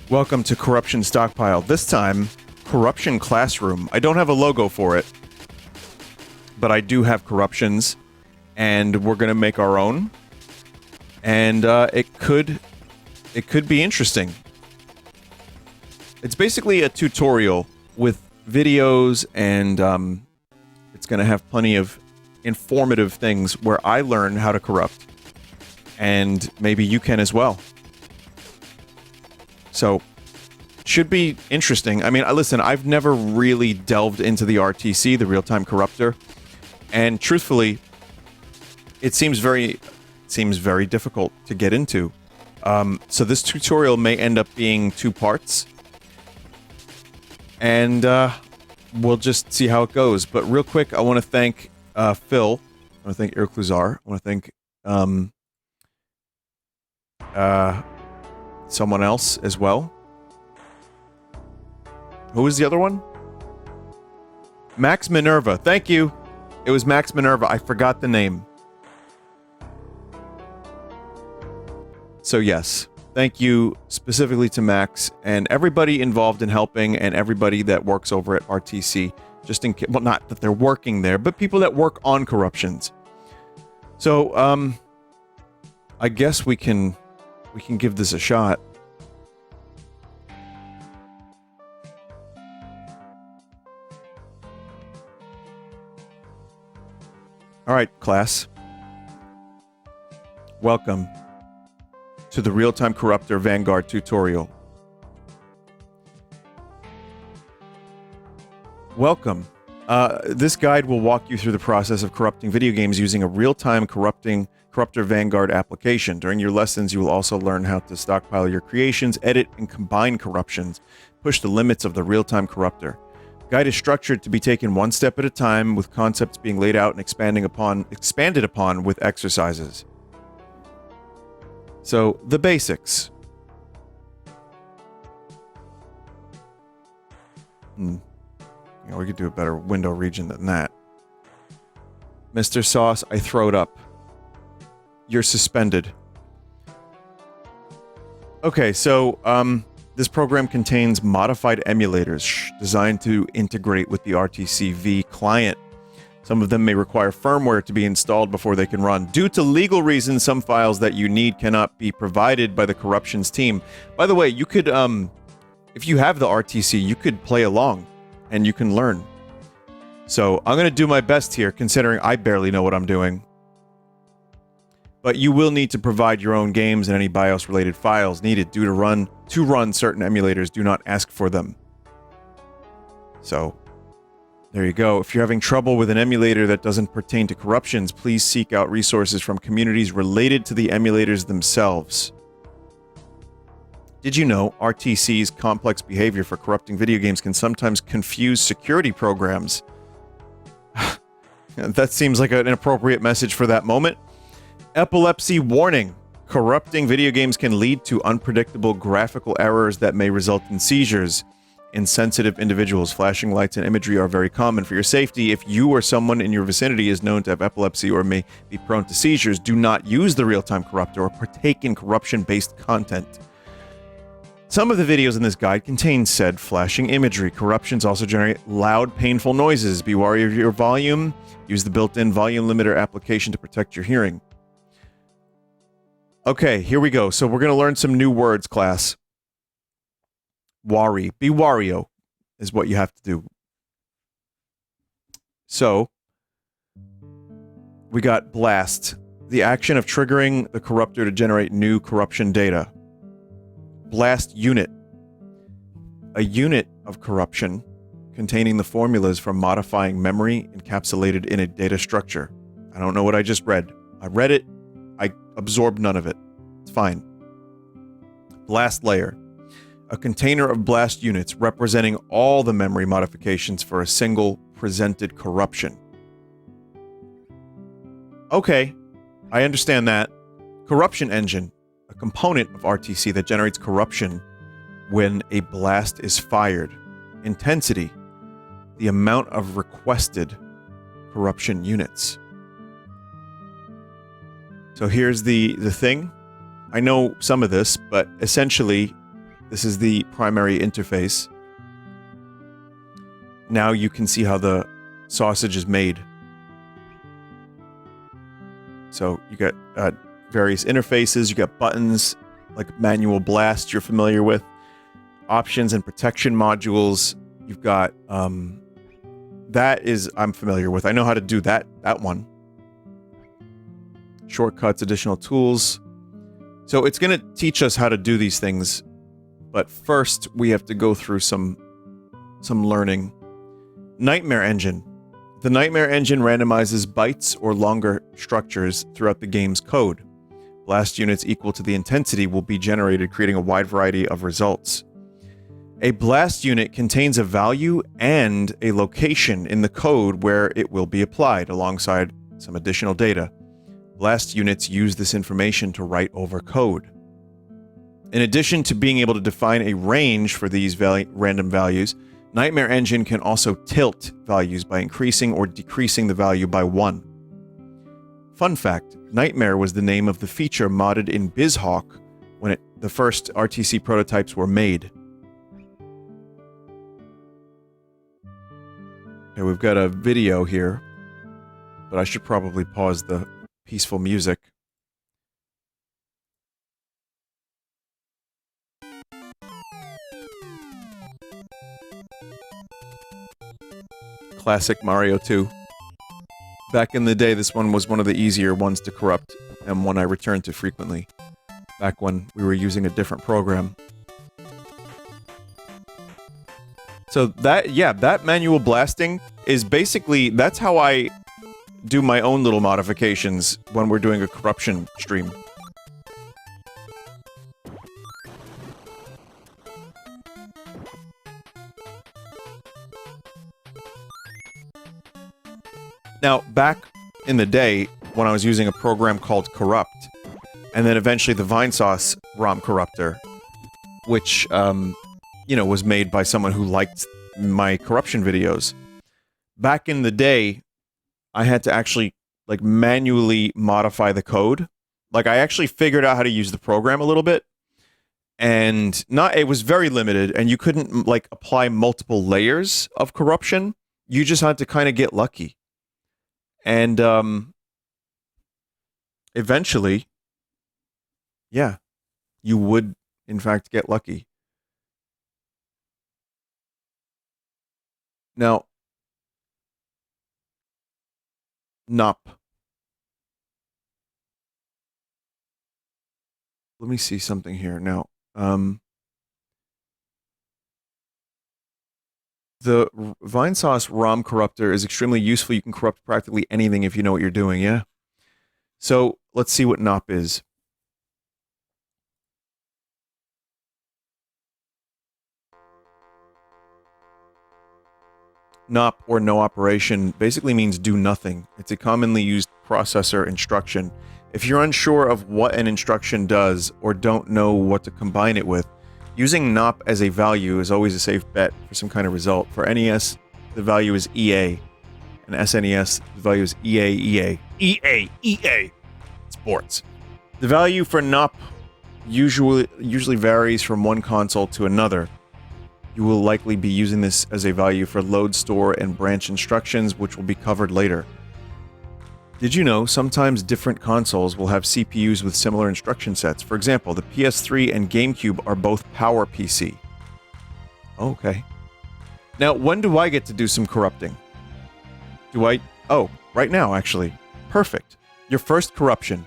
Welcome to Corruption Stockpile. This time, Corruption Classroom. I don't have a logo for it, but I do have corruptions, and we're gonna make our own. And it could be interesting. It's basically a tutorial with videos, and it's gonna have plenty of informative things where I learn how to corrupt, and maybe you can as well. So, should be interesting. I mean, listen, I've never really delved into the RTC, the real-time corruptor, and truthfully, it seems very difficult to get into. So this tutorial may end up being 2 parts, and we'll just see how it goes. But real quick, I want to thank Phil. I want to thank Irkluzar. I want to thank someone else as well. Who was the other one? Max Minerva. Thank you. It was Max Minerva. I forgot the name. So yes, thank you specifically to Max and everybody involved in helping and everybody that works over at RTC. Just in case, well, not that they're working there, but people that work on corruptions. So, I guess we can give this a shot. All right, class. Welcome to the Real-Time Corruptor Vanguard tutorial. Welcome. This guide will walk you through the process of corrupting video games using a real-time Corruptor Vanguard application. During your lessons, you will also learn how to stockpile your creations, edit and combine corruptions, push the limits of the real-time corruptor. The guide is structured to be taken one step at a time, with concepts being laid out and expanded upon with exercises. So, the basics. You know, we could do a better window region than that. Mr. Sauce, I throwed up. You're suspended. Okay, so, this program contains modified emulators designed to integrate with the RTC-V client. Some of them may require firmware to be installed before they can run. Due to legal reasons, some files that you need cannot be provided by the corruptions team. By the way, you could, if you have the RTC, you could play along, and you can learn. So, I'm gonna do my best here, considering I barely know what I'm doing. But you will need to provide your own games and any BIOS-related files needed to run certain emulators. Do not ask for them. So, there you go. If you're having trouble with an emulator that doesn't pertain to corruptions, please seek out resources from communities related to the emulators themselves. Did you know RTC's complex behavior for corrupting video games can sometimes confuse security programs? That seems like an appropriate message for that moment. Epilepsy warning. Corrupting video games can lead to unpredictable graphical errors that may result in seizures. In sensitive individuals, flashing lights and imagery are very common. For your safety, if you or someone in your vicinity is known to have epilepsy or may be prone to seizures, do not use the real-time corruptor or partake in corruption-based content. Some of the videos in this guide contain said flashing imagery. Corruptions also generate loud, painful noises. Be wary of your volume. Use the built-in volume limiter application to protect your hearing. Okay, here we go. So we're going to learn some new words, class. Wary. Be Wario is what you have to do. So, we got blast. The action of triggering the corruptor to generate new corruption data. Blast unit. A unit of corruption containing the formulas for modifying memory encapsulated in a data structure. I don't know what I just read. I read it. I absorbed none of it. It's fine. Blast layer. A container of blast units representing all the memory modifications for a single presented corruption. Okay, I understand that. Corruption engine. A component of RTC that generates corruption when a blast is fired. Intensity. The amount of requested corruption units. So here's the thing. I know some of this, but essentially, This is the primary interface. Now you can see how the sausage is made. So you got various interfaces, you got buttons, like manual blast you're familiar with, options and protection modules. You've got, that is, I'm familiar with. I know how to do that one. Shortcuts, additional tools. So it's going to teach us how to do these things, but first we have to go through some learning. Nightmare Engine. The Nightmare Engine randomizes bytes or longer structures throughout the game's code. Blast units equal to the intensity will be generated, creating a wide variety of results. A blast unit contains a value and a location in the code where it will be applied, alongside some additional data. Blast units use this information to write over code. In addition to being able to define a range for these random values, Nightmare Engine can also tilt values by increasing or decreasing the value by 1. Fun fact, Nightmare was the name of the feature modded in BizHawk when the first RTC prototypes were made. Okay, we've got a video here, but I should probably pause the peaceful music. Classic Mario 2. Back in the day, this one was one of the easier ones to corrupt, and one I returned to frequently. Back when we were using a different program. So that manual blasting is basically, that's how I do my own little modifications when we're doing a corruption stream. Now, back in the day, when I was using a program called Corrupt, and then eventually the Vinesauce ROM corruptor, which, you know, was made by someone who liked my corruption videos. Back in the day, I had to actually, like, manually modify the code. Like, I actually figured out how to use the program a little bit, and it was very limited, and you couldn't, like, apply multiple layers of corruption. You just had to kind of get lucky. And, eventually, yeah, you would, in fact, get lucky. Now, NOP. Let me see something here. Now, the Vinesauce ROM corruptor is extremely useful. You can corrupt practically anything if you know what you're doing, yeah? So, let's see what NOP is. NOP, or no operation, basically means do nothing. It's a commonly used processor instruction. If you're unsure of what an instruction does, or don't know what to combine it with, using NOP as a value is always a safe bet for some kind of result. For NES, the value is EA. And SNES, the value is EA. EA! Sports. The value for NOP usually varies from one console to another. You will likely be using this as a value for load, store, and branch instructions, which will be covered later. Did you know sometimes different consoles will have CPUs with similar instruction sets? For example, the PS3 and GameCube are both PowerPC. Okay. Now, when do I get to do some corrupting? Oh, right now, actually. Perfect. Your first corruption.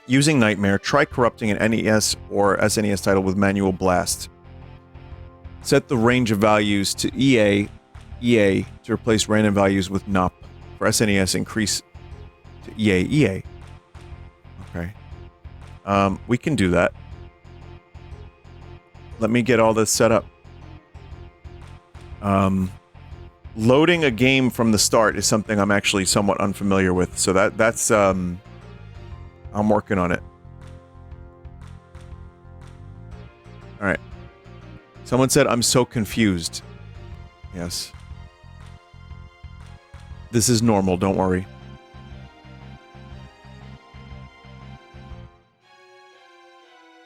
Using Nightmare, try corrupting an NES or SNES title with manual blast. Set the range of values to EA to replace random values with NOP. For SNES, increase to EA. Okay. We can do that. Let me get all this set up. Loading a game from the start is something I'm actually somewhat unfamiliar with, so that's I'm working on it. Alright. Someone said, I'm so confused. Yes. This is normal, don't worry.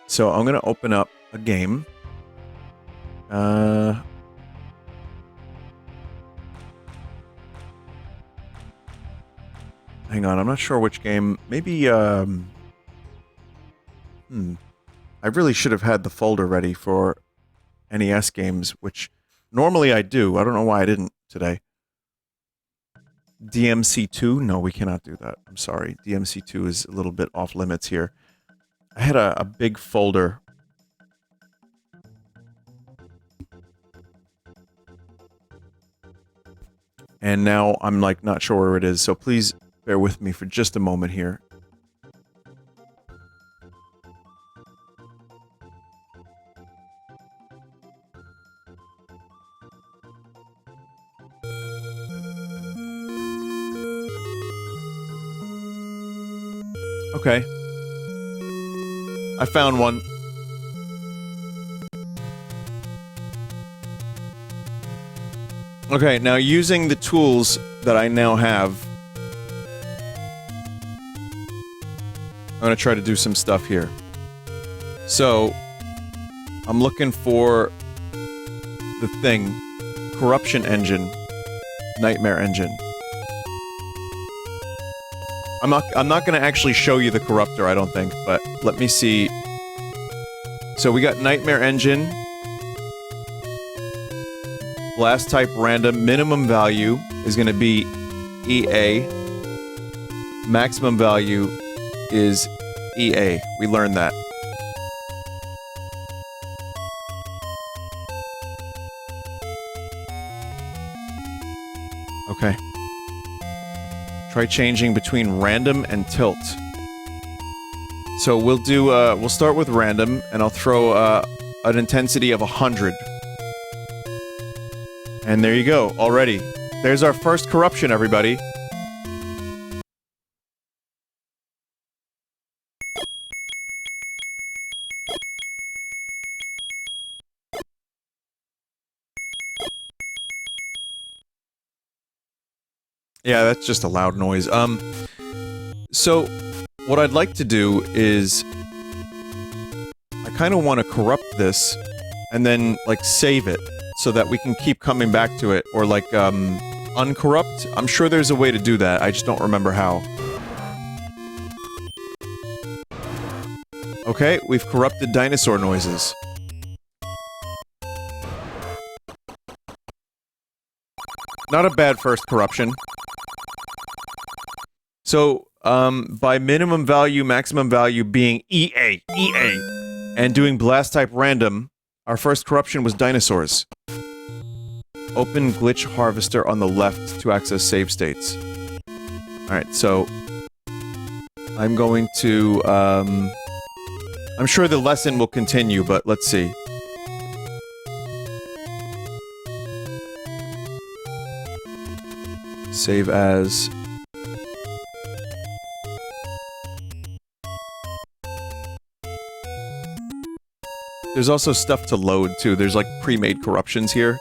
So I'm going to open up a game. Hang on, I'm not sure which game. Maybe, I really should have had the folder ready for NES games, which normally I do. I don't know why I didn't today. DMC2? No, we cannot do that. I'm sorry. DMC2 is a little bit off limits here. I had a big folder. And now I'm, like, not sure where it is, so please bear with me for just a moment here. Okay. I found one. Okay, now using the tools that I now have, I'm gonna try to do some stuff here. So, I'm looking for the thing. Corruption engine. Nightmare engine. I'm not gonna actually show you the corruptor, I don't think, but let me see. So we got Nightmare engine. Blast type random. Minimum value is gonna be EA. Maximum value is EA. We learned that. Okay. Try changing between random and tilt. So we'll do, we'll start with random, and I'll throw, an intensity of 100. And there you go, already. There's our first corruption, everybody. Yeah, that's just a loud noise. So, what I'd like to do is... I kinda wanna corrupt this, and then, like, save it, so that we can keep coming back to it, or, like, uncorrupt? I'm sure there's a way to do that, I just don't remember how. Okay, we've corrupted dinosaur noises. Not a bad first corruption. So, by minimum value, maximum value being EA, and doing blast type random, our first corruption was dinosaurs. Open glitch harvester on the left to access save states. Alright, so... I'm going to, I'm sure the lesson will continue, but let's see. Save as... There's also stuff to load, too. There's, like, pre-made corruptions here.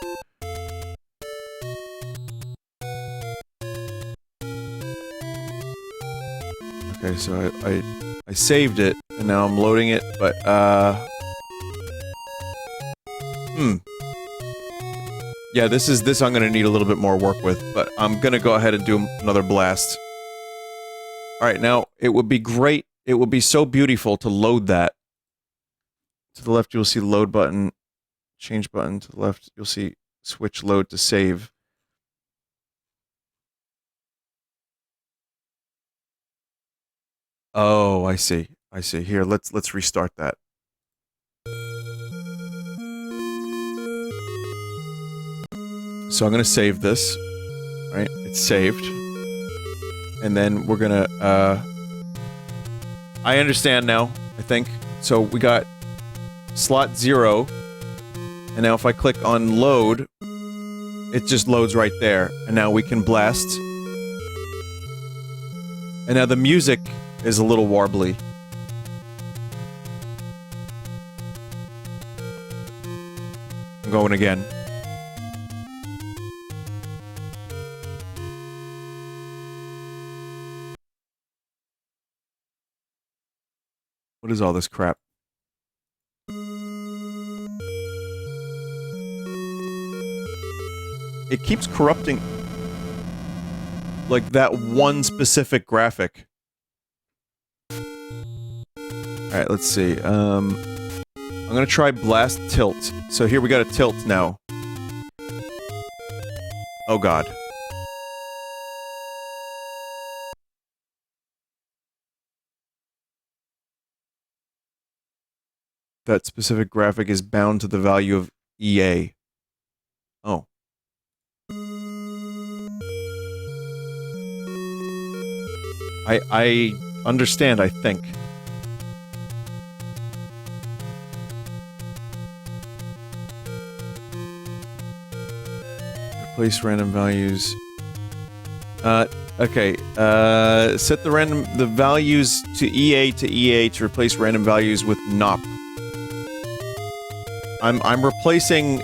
Okay, so I saved it, and now I'm loading it, but, Yeah, this I'm gonna need a little bit more work with, but I'm gonna go ahead and do another blast. Alright, now, it would be great, it would be so beautiful to load that. To the left, you'll see load button, change button. To the left, you'll see switch load to save. Oh, I see. I see. Here, let's restart that. So I'm gonna save this. Alright, it's saved. And then we're gonna, I understand now, I think. So we got slot 0, and now if I click on load, it just loads right there, and now we can blast. And now the music is a little warbly. I'm going again. What is all this crap? it keeps corrupting, like, that one specific graphic. Alright, let's see. I'm gonna try Blast Tilt. So here we got a tilt now. Oh god. That specific graphic is bound to the value of EA. Oh. I understand, I think. Replace random values. Okay. Set the values to EA to replace random values with NOP. I'm replacing...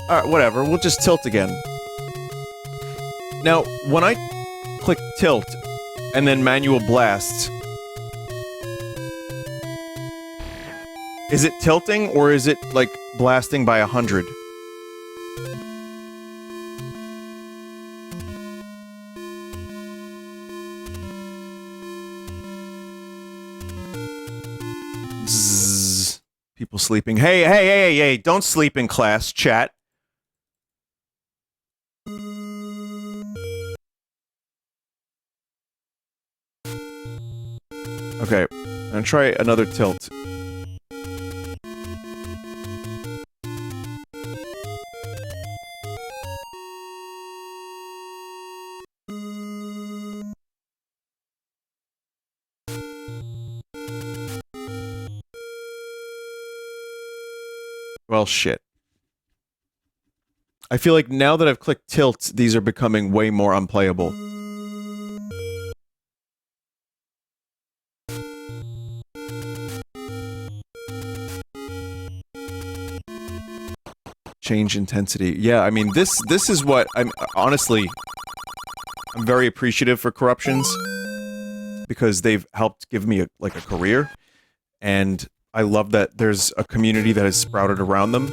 Alright, whatever, we'll just tilt again. Now, when I click tilt, and then manual blast... Is it tilting, or is it, like, blasting by 100? Zzz. People sleeping. Hey, don't sleep in class, chat. Okay, I'm gonna try another tilt. Well, shit. I feel like now that I've clicked tilt, these are becoming way more unplayable. Change intensity. Yeah, I mean, this is what I'm... Honestly, I'm very appreciative for Corruptions, because they've helped give me, a career, and I love that there's a community that has sprouted around them,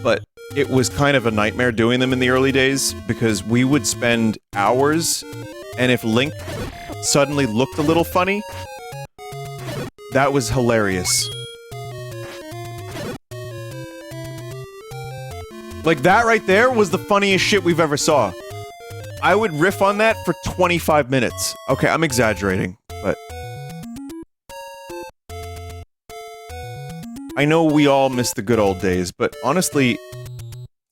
but it was kind of a nightmare doing them in the early days, because we would spend hours, and if Link suddenly looked a little funny, that was hilarious. Like, that right there was the funniest shit we've ever saw. I would riff on that for 25 minutes. Okay, I'm exaggerating, but... I know we all miss the good old days, but honestly,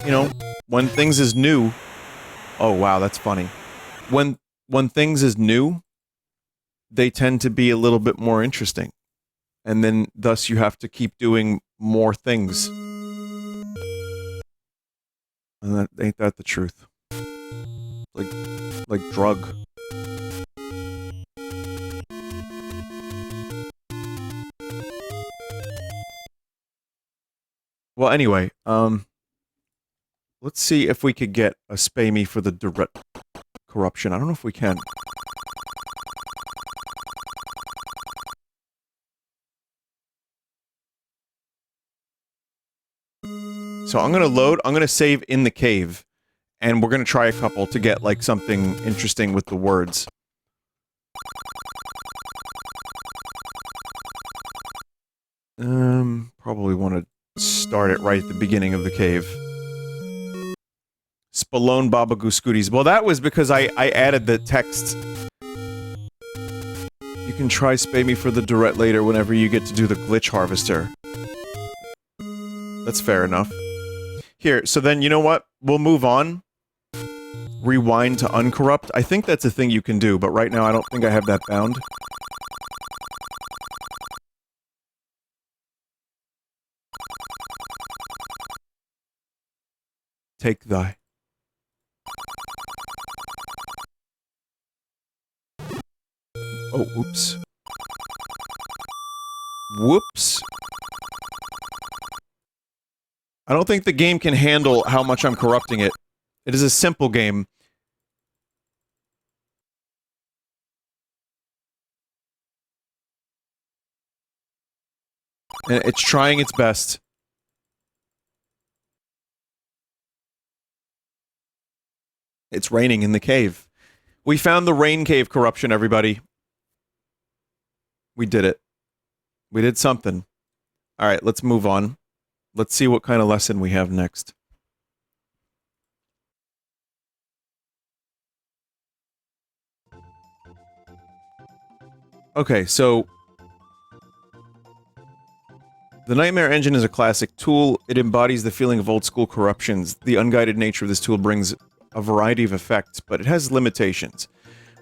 you know, when things is new... Oh, wow, that's funny. When things is new, they tend to be a little bit more interesting. And then, thus, you have to keep doing more things. And ain't that the truth? Like drug. Well, anyway, let's see if we could get a spay me for the direct corruption. I don't know if we can. So I'm gonna save in the cave, and we're gonna try a couple to get, like, something interesting with the words. Probably want to start it right at the beginning of the cave. Spallone Baba Gooscooties. Well, that was because I added the text. You can try spay me for the Durette later whenever you get to do the glitch harvester. That's fair enough. Here, so then, you know what? We'll move on. Rewind to uncorrupt. I think that's a thing you can do, but right now I don't think I have that bound. Take thy. Oh, oops. Whoops. I don't think the game can handle how much I'm corrupting it. It is a simple game. And it's trying its best. It's raining in the cave. We found the rain cave corruption, everybody. We did it. We did something. All right, let's move on. Let's see what kind of lesson we have next. Okay, so the Nightmare Engine is a classic tool. It embodies the feeling of old-school corruptions. The unguided nature of this tool brings a variety of effects, but it has limitations.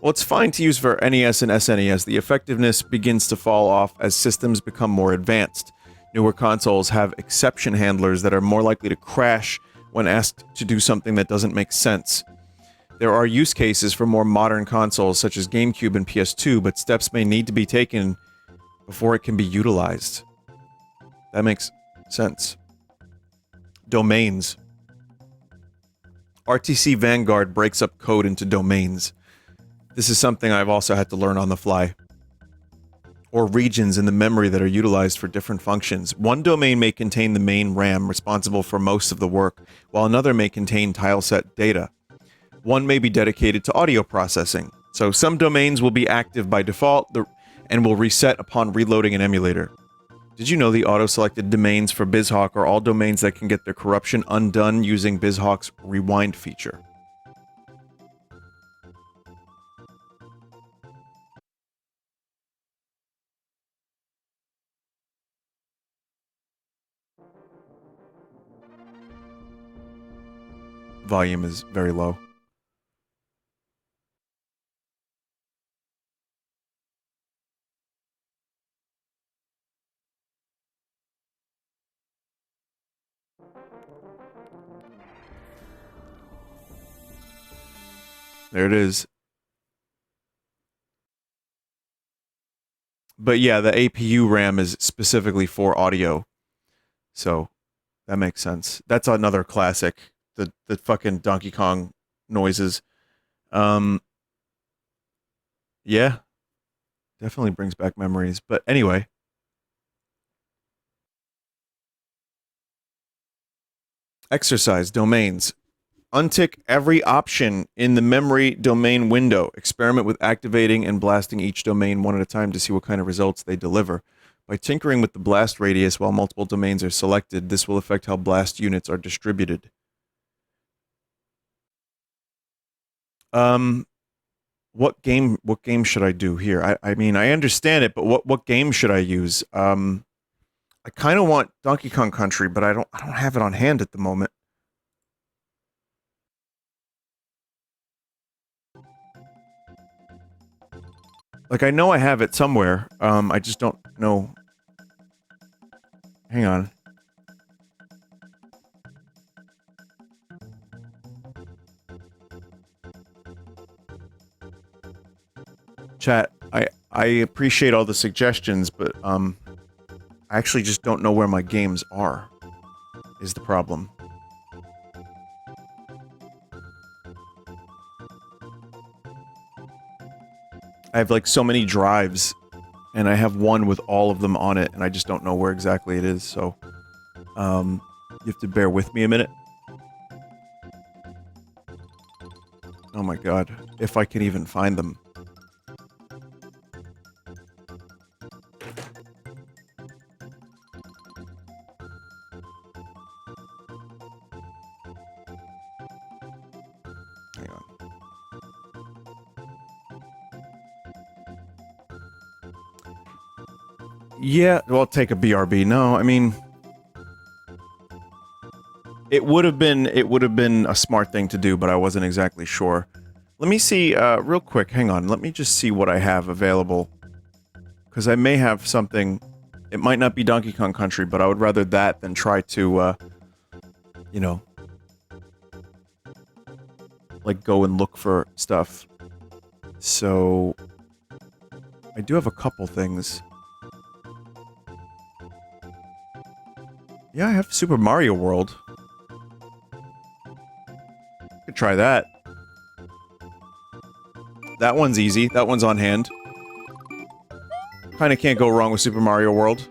While it's fine to use for NES and SNES, the effectiveness begins to fall off as systems become more advanced. Newer consoles have exception handlers that are more likely to crash when asked to do something that doesn't make sense. There are use cases for more modern consoles such as GameCube and PS2, but steps may need to be taken before it can be utilized. That makes sense. Domains. RTC Vanguard breaks up code into domains. This is something I've also had to learn on the fly. Or regions in the memory that are utilized for different functions. One domain may contain the main RAM responsible for most of the work, while another may contain tileset data. One may be dedicated to audio processing. So some domains will be active by default and will reset upon reloading an emulator. Did you know the auto-selected domains for BizHawk are all domains that can get their corruption undone using BizHawk's rewind feature? Volume is very low. There it is. But yeah, the APU RAM is specifically for audio. So, that makes sense. That's another classic. The fucking Donkey Kong noises. Yeah. Definitely brings back memories. But anyway. Exercise domains. Untick every option in the memory domain window. Experiment with activating and blasting each domain one at a time to see what kind of results they deliver. By tinkering with the blast radius while multiple domains are selected, this will affect how blast units are distributed. What game should I do here? I mean, I understand it, but what game should I use? I kind of want Donkey Kong Country, but I don't have it on hand at the moment. Like, I know I have it somewhere. I just don't know. Hang on. Chat, I appreciate all the suggestions, but, I actually just don't know where my games are, is the problem. I have, like, so many drives, and I have one with all of them on it, and I just don't know where exactly it is, so, you have to bear with me a minute. Oh my god, if I can even find them. Hang on. Yeah, well, take a BRB. No, I mean, it would have been a smart thing to do, but I wasn't exactly sure. Let me see, real quick, hang on, let me just see what I have available. Because I may have something, it might not be Donkey Kong Country, but I would rather that than try to, you know, like, go and look for stuff. So, I do have a couple things. Yeah, I have Super Mario World. Could try that. That one's easy. That one's on hand. Kinda can't go wrong with Super Mario World.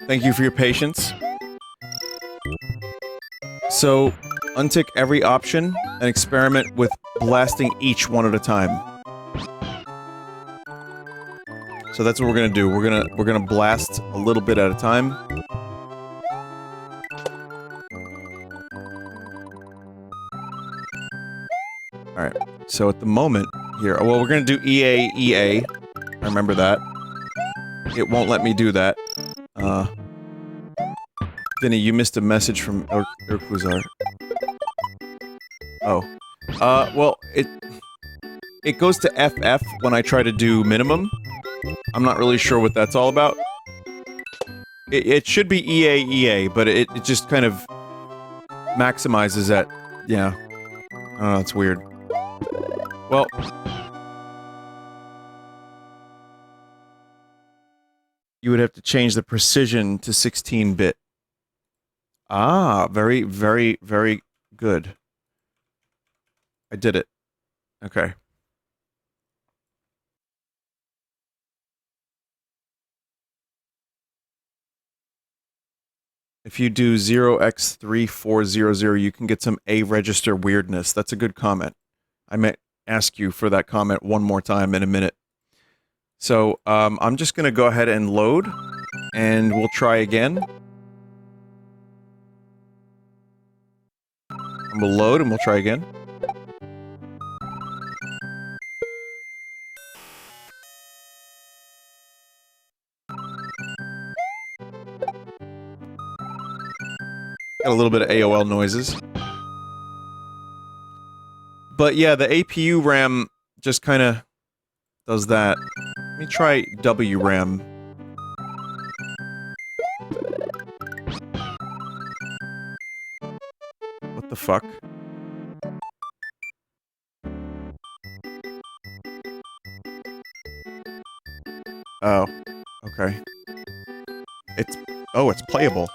Thank you for your patience. So, Untick every option and experiment with blasting each one at a time. So that's what we're gonna do. We're gonna blast a little bit at a time. Alright, so at the moment here, well, we're gonna do EA. I remember that. It won't let me do that. Vinny, you missed a message from Urkuzar. Oh. Well, it goes to FF when I try to do minimum. I'm not really sure what that's all about. It should be EA, but it just kind of maximizes at... yeah. I don't know, it's weird. Well... you would have to change the precision to 16-bit. Ah, very, very, very good. I did it. Okay. If you do 0x3400, you can get some A-register weirdness. That's a good comment. I might ask you for that comment one more time in a minute. So, I'm just gonna go ahead and load, and we'll try again. And we'll load, and we'll try again. Got a little bit of AOL noises. But yeah, the APU RAM just kinda does that. Let me try WRAM. What the fuck? Oh, okay. It's playable.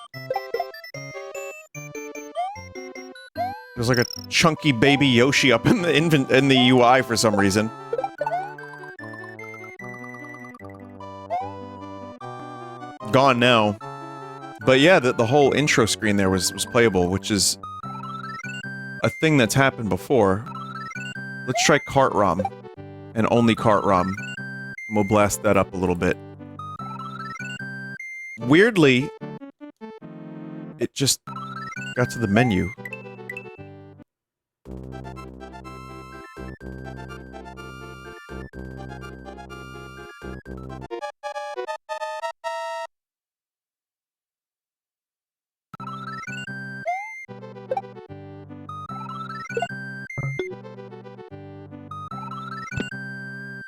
There's like a chunky baby Yoshi up in the UI for some reason. Gone now. But yeah, the whole intro screen there was playable, which is a thing that's happened before. Let's try Kart ROM. And only Kart ROM. And we'll blast that up a little bit. Weirdly, it just got to the menu.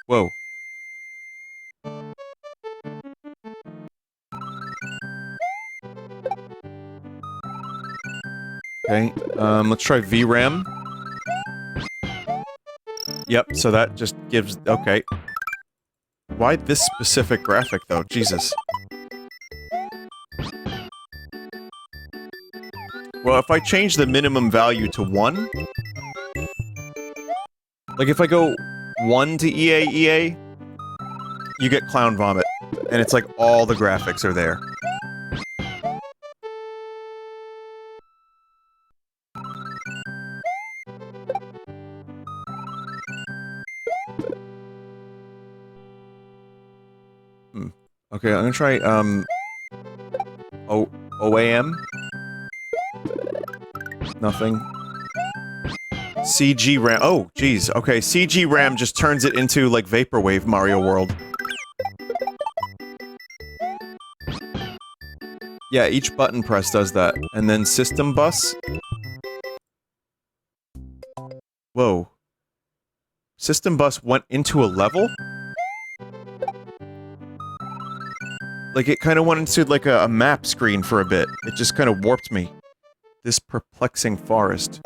Whoa. Okay, let's try VRAM. Yep, so that just gives... okay. Why this specific graphic, though? Jesus. Well, if I change the minimum value to 1... like, if I go 1 to EA, you get Clown Vomit. And it's like all the graphics are there. Okay, I'm gonna try, OAM? Nothing. CG RAM. Oh, geez. Okay, CG RAM just turns it into, like, Vaporwave Mario World. Yeah, each button press does that. And then System Bus. Whoa. System Bus went into a level? Like, it kind of went into, like, a map screen for a bit. It just kind of warped me. This perplexing forest.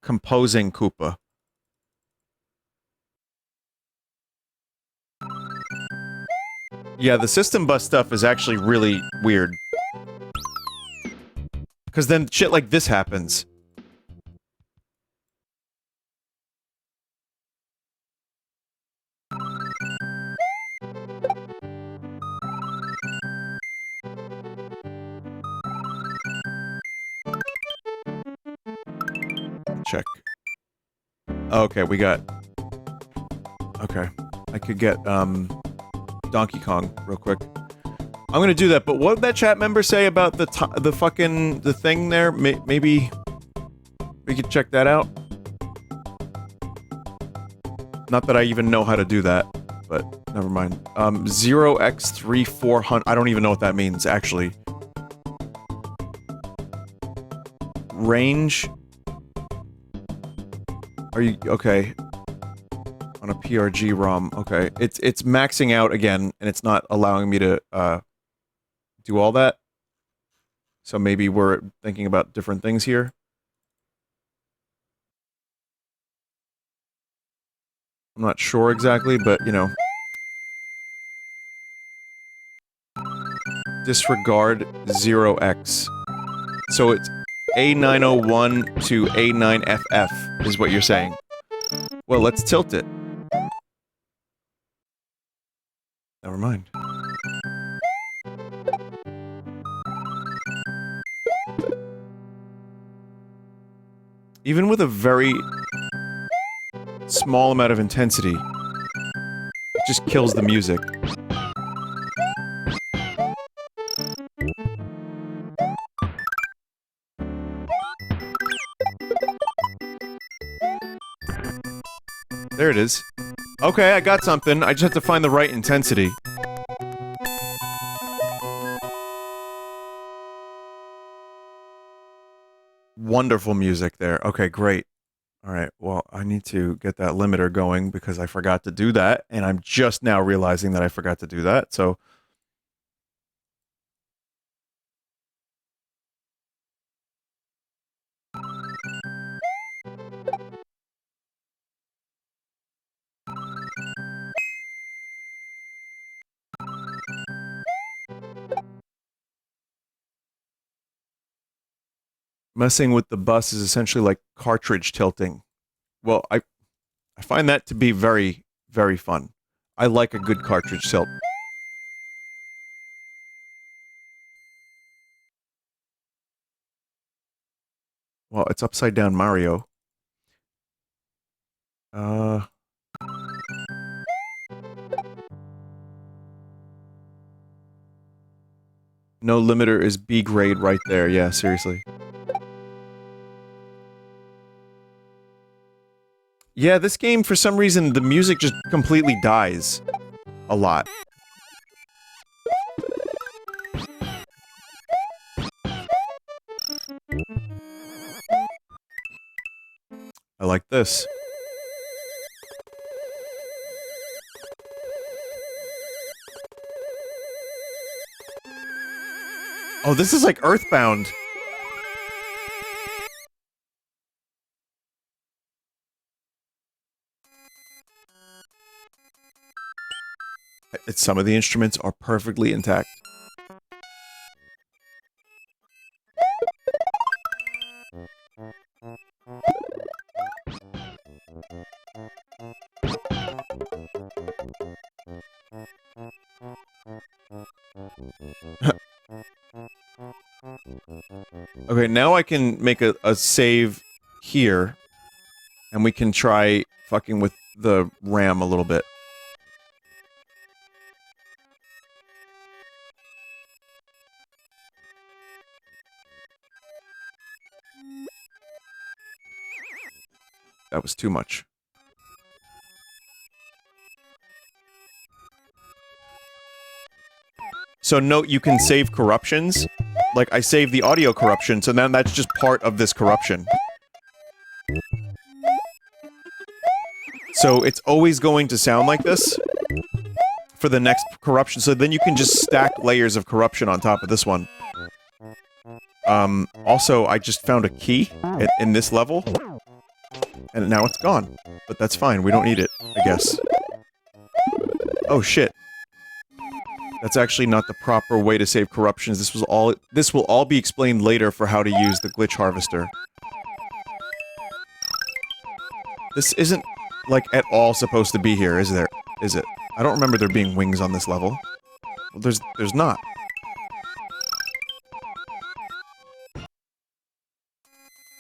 Composing Koopa. Yeah, the System Bus stuff is actually really weird. Because then shit like this happens. check. Okay, we got... Okay. I could get, Donkey Kong real quick. I'm gonna do that, but what did that chat member say about the fucking... the thing there? Maybe... we could check that out? Not that I even know how to do that, but never mind. 0x3400... I don't even know what that means, actually. Range... Are you... okay. On a PRG ROM, okay. It's maxing out again, and it's not allowing me to, do all that. So maybe we're thinking about different things here. I'm not sure exactly, but, you know. Disregard 0x. So it's A901 to A9FF, is what you're saying. Well, let's tilt it. Never mind. Even with a very small amount of intensity, it just kills the music. There it is. Okay, I got something. I just have to find the right intensity. Wonderful music there. Okay, great. Alright, well, I need to get that limiter going because I forgot to do that, and I'm just now realizing that I forgot to do that, so... Messing with the bus is essentially like cartridge tilting. Well, I find that to be very, very fun. I like a good cartridge tilt. Well, it's Upside Down Mario. No limiter is B grade right there, yeah, seriously. Yeah, this game, for some reason, the music just completely dies. A lot. I like this. Oh, this is like Earthbound. Some of the instruments are perfectly intact. Okay, now I can make a save here, and we can try fucking with the RAM a little bit. That was too much. So note you can save corruptions. Like, I saved the audio corruption, so then that's just part of this corruption. So it's always going to sound like this for the next corruption, so then you can just stack layers of corruption on top of this one. Also, I just found a key in this level, and now it's gone. But that's fine, we don't need it, I guess. Oh shit. That's actually not the proper way to save corruptions. This will all be explained later for how to use the glitch harvester. This isn't, like, at all supposed to be here, is there? Is it? I don't remember there being wings on this level. Well, there's not.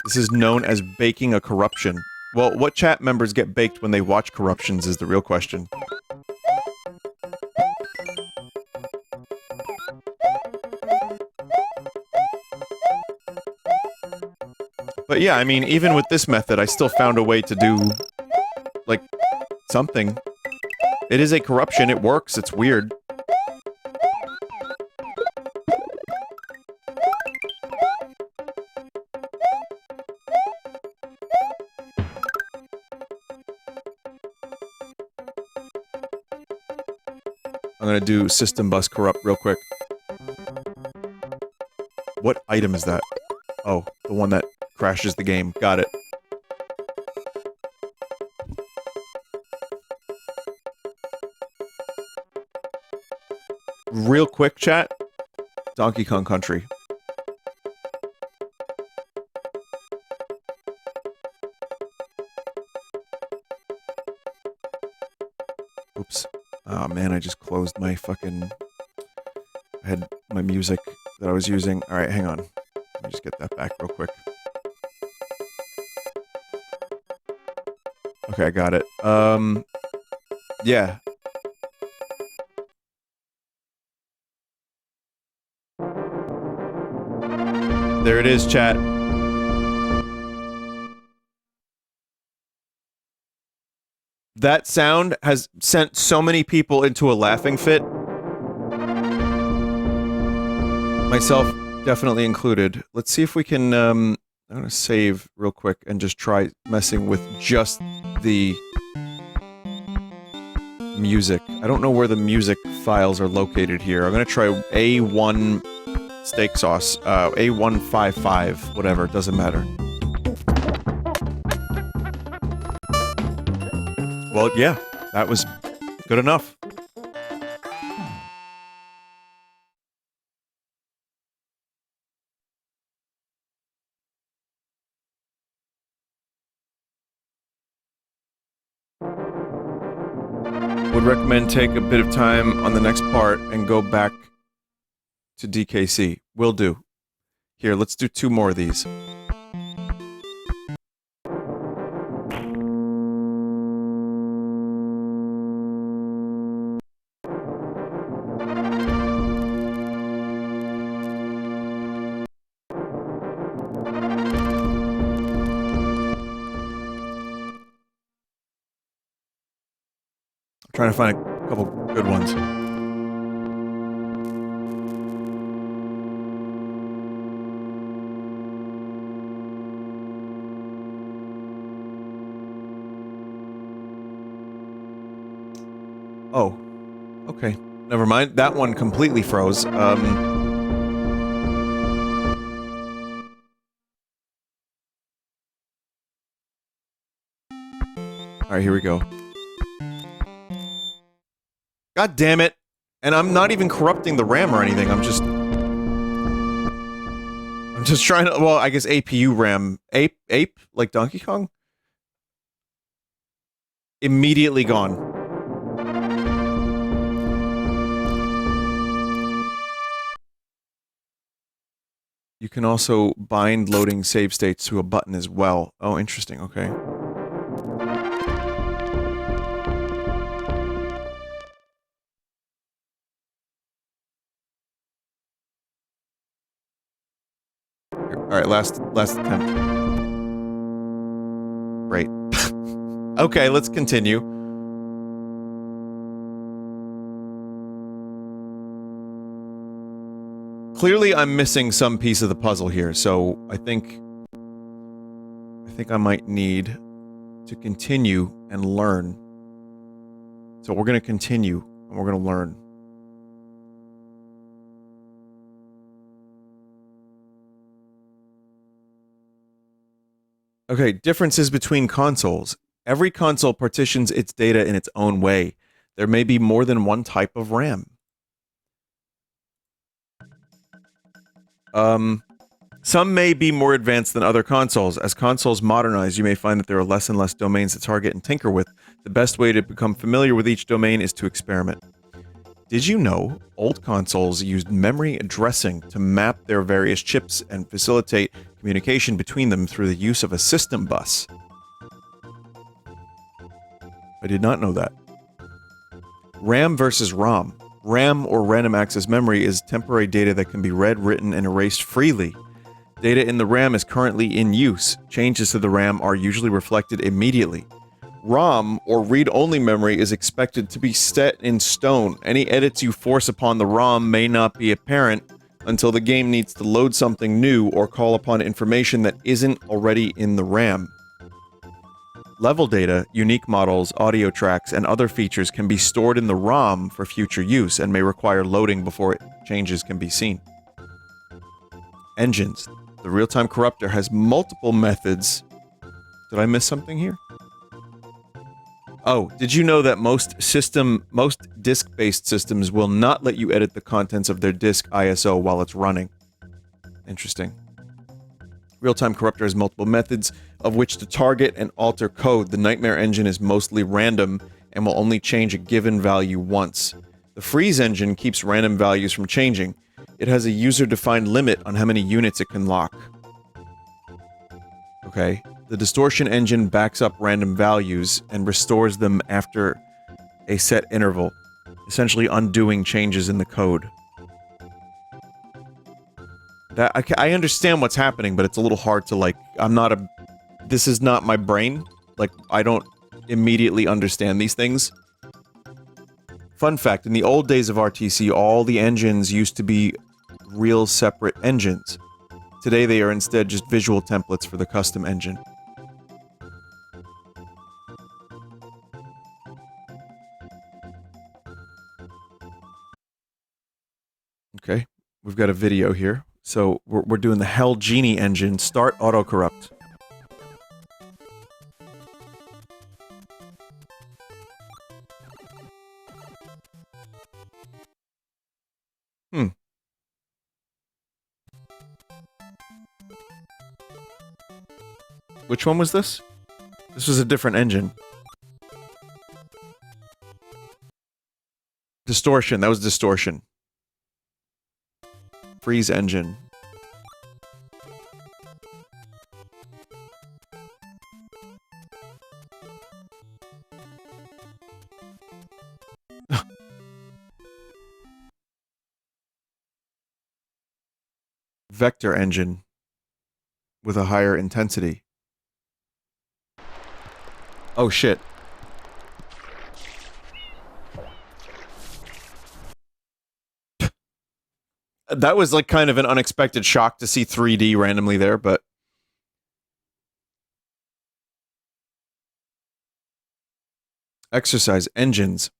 This is known as baking a corruption. Well, what chat members get baked when they watch corruptions is the real question. But yeah, I mean, even with this method, I still found a way to do, like, something. It is a corruption, it works, it's weird. I'm gonna do system bus corrupt real quick. What item is that? Oh, the one that crashes the game. Got it. Real quick, chat. Donkey Kong Country. Oops. Oh man, I just closed my fucking... I had my music that I was using. Alright, hang on. Let me just get that back real quick. Okay, I got it. Yeah. There it is, chat. That sound has sent so many people into a laughing fit. Myself definitely included. Let's see if we can, I'm gonna save real quick and just try messing with just the music. I don't know where the music files are located here. I'm gonna try A1 steak sauce, A155, whatever, it doesn't matter. Well, yeah, that was good enough. Would recommend take a bit of time on the next part and go back to DKC. Will do. Here, let's do 2 more of these. Trying to find a couple good ones. Oh. Okay. Never mind. That one completely froze. Alright, here we go. God damn it. And I'm not even corrupting the RAM or anything, I'm just trying to, well, I guess APU RAM. Ape? Like Donkey Kong? Immediately gone. You can also bind loading save states to a button as well. Oh, interesting, okay. Alright, last attempt. Great. Okay, let's continue. Clearly, I'm missing some piece of the puzzle here, so I think I might need to continue and learn. So we're gonna continue, and we're gonna learn. Okay, differences between consoles. Every console partitions its data in its own way. There may be more than one type of RAM. Some may be more advanced than other consoles. As consoles modernize, you may find that there are less and less domains to target and tinker with. The best way to become familiar with each domain is to experiment. Did you know old consoles used memory addressing to map their various chips and facilitate communication between them through the use of a system bus? I did not know that. RAM versus ROM. RAM, or random access memory, is temporary data that can be read, written, and erased freely. Data in the RAM is currently in use. Changes to the RAM are usually reflected immediately. ROM, or read-only memory, is expected to be set in stone. Any edits you force upon the ROM may not be apparent until the game needs to load something new or call upon information that isn't already in the RAM. Level data, unique models, audio tracks, and other features can be stored in the ROM for future use and may require loading before changes can be seen. Engines. The real-time corruptor has multiple methods. Did I miss something here? Oh, did you know that most disk-based systems will not let you edit the contents of their disk ISO while it's running? Interesting. Real-time corruptor has multiple methods of which to target and alter code. The Nightmare engine is mostly random and will only change a given value once. The Freeze engine keeps random values from changing. It has a user-defined limit on how many units it can lock. Okay. The Distortion engine backs up random values and restores them after a set interval, essentially undoing changes in the code. I understand what's happening, but it's a little hard to, like, this is not my brain. Like, I don't immediately understand these things. Fun fact, in the old days of RTC, all the engines used to be real separate engines. Today they are instead just visual templates for the custom engine. Okay, we've got a video here. So, we're doing the Hell Genie engine. Start autocorrupt. Which one was this? This was a different engine. Distortion, that was Distortion. Freeze engine. Vector engine. With a higher intensity. Oh shit. That was like kind of an unexpected shock to see 3D randomly there, but... Exercise engines.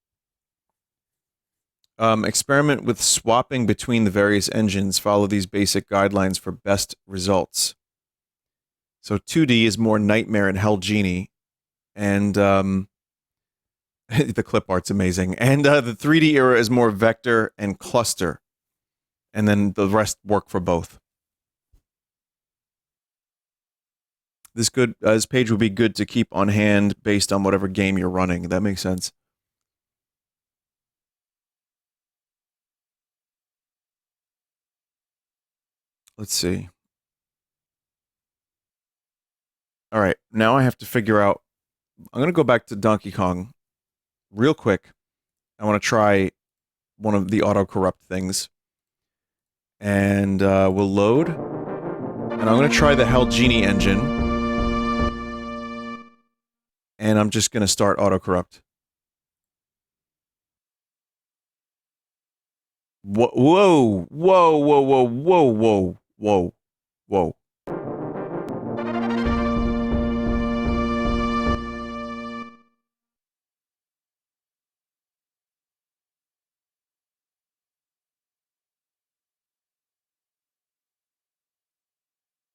Experiment with swapping between the various engines. Follow these basic guidelines for best results. So 2D is more Nightmare and Hell Genie. And, the clip art's amazing. And, the 3D era is more Vector and Cluster. And then the rest work for both. This page would be good to keep on hand based on whatever game you're running. That makes sense. Let's see. Alright, now I have to figure out... I'm gonna go back to Donkey Kong real quick. I want to try one of the auto-corrupt things. And, we'll load. And I'm gonna try the Hell Genie engine. And I'm just gonna start auto-corrupt. Whoa, whoa, whoa, whoa, whoa, whoa, whoa, whoa.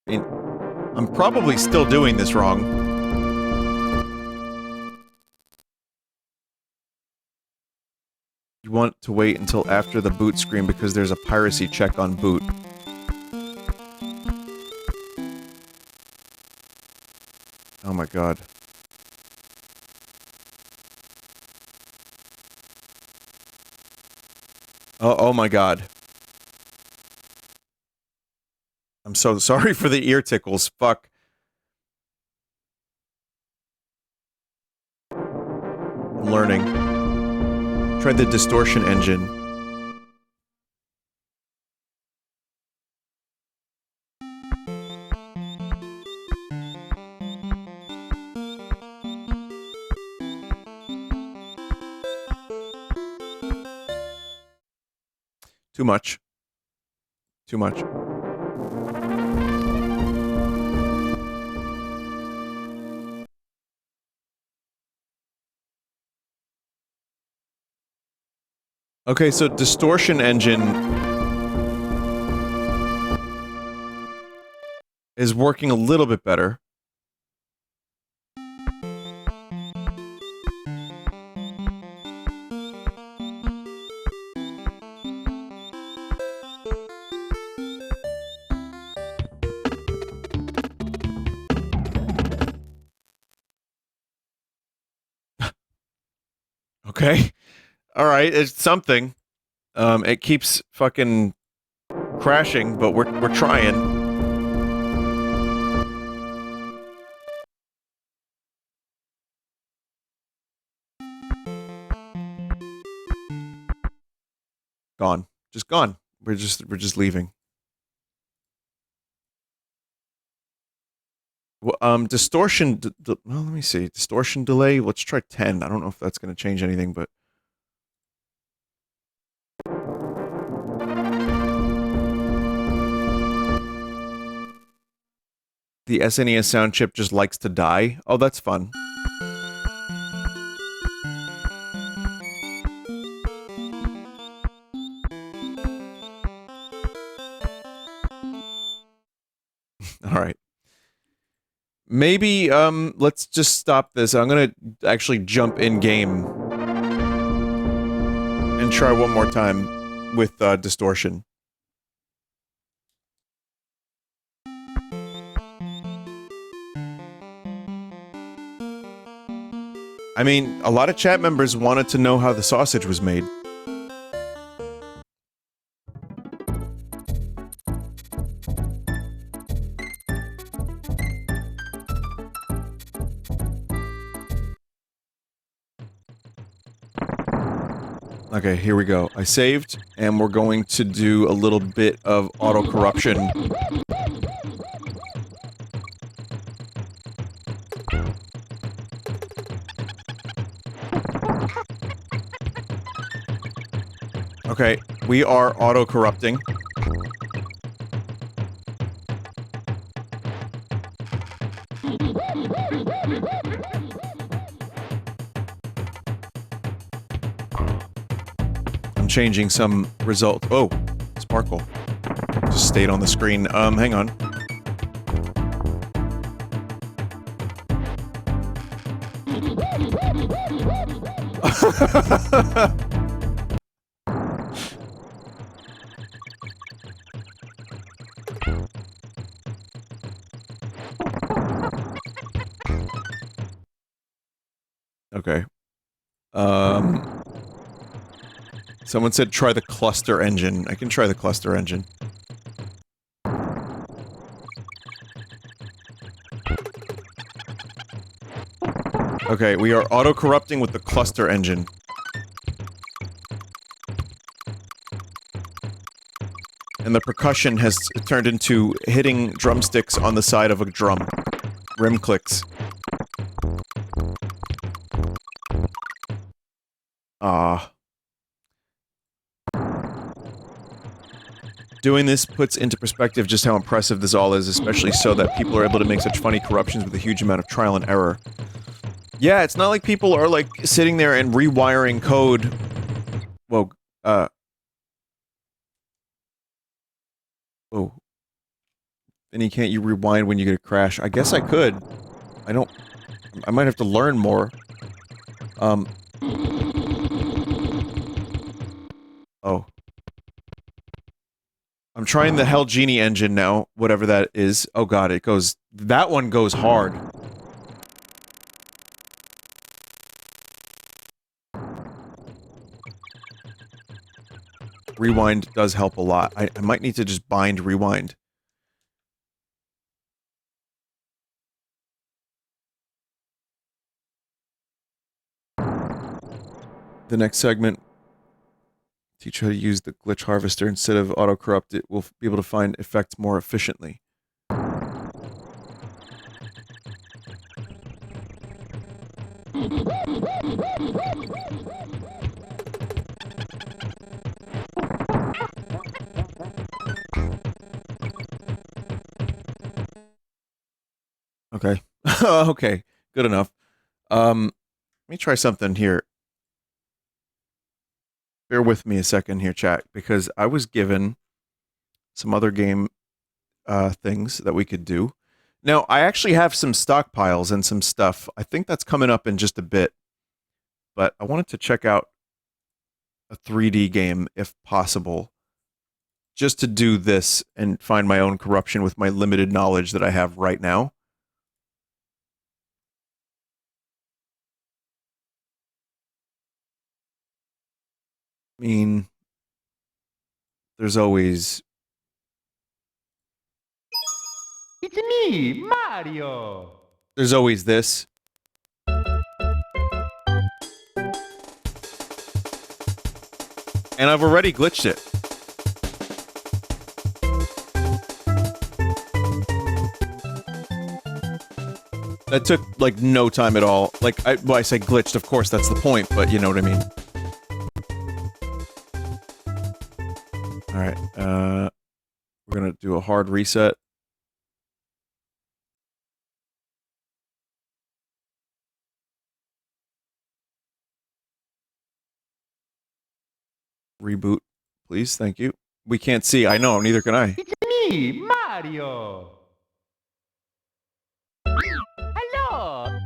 I mean, I'm probably still doing this wrong. You want to wait until after the boot screen because there's a piracy check on boot. Oh my god. Oh my god. I'm so sorry for the ear tickles. Fuck. I'm learning. Tried the distortion engine. Too much. Too much. Okay, so distortion engine is working a little bit better. Okay. Alright, it's something. It keeps fucking crashing, but we're trying. Gone. Just gone. We're just leaving. Well, distortion well, let me see. Distortion delay. Let's try 10. I don't know if that's going to change anything, but the SNES sound chip just likes to die. Oh, that's fun. All right. Maybe let's just stop this. I'm going to actually jump in game and try one more time with distortion. I mean, a lot of chat members wanted to know how the sausage was made. Okay, here we go. I saved, and we're going to do a little bit of auto-corruption. Okay, we are auto-corrupting. I'm changing some result. Oh, sparkle. Just stayed on the screen. Hang on. Okay. Someone said try the cluster engine. I can try the cluster engine. Okay, we are auto-corrupting with the cluster engine. And the percussion has turned into hitting drumsticks on the side of a drum. Rim clicks. Ah. Doing this puts into perspective just how impressive this all is, especially so that people are able to make such funny corruptions with a huge amount of trial and error. Yeah, it's not like people are, like, sitting there and rewiring code. Whoa, oh. Vinny, can't you rewind when you get a crash? I guess I could. I don't... I might have to learn more. Oh. I'm trying the Hell Genie engine now, whatever that is. Oh god, it goes... That one goes hard. rewind does help a lot. I might need to just bind rewind. The next segment, teach you how to use the glitch harvester instead of auto-corrupt. It will be able to find effects more efficiently. Okay. Okay. Good enough. Let me try something here. Bear with me a second here, chat, because I was given some other game things that we could do. Now, I actually have some stockpiles and some stuff. I think that's coming up in just a bit. But I wanted to check out a 3D game, if possible, just to do this and find my own corruption with my limited knowledge that I have right now. I mean, there's always... It's me, Mario! There's always this. And I've already glitched it. That took, like, no time at all. Like, well, I say glitched, of course, that's the point, but you know what I mean. Alright, we're gonna do a hard reset. Reboot, please, thank you. We can't see, I know, neither can I. It's me, Mario! Hello!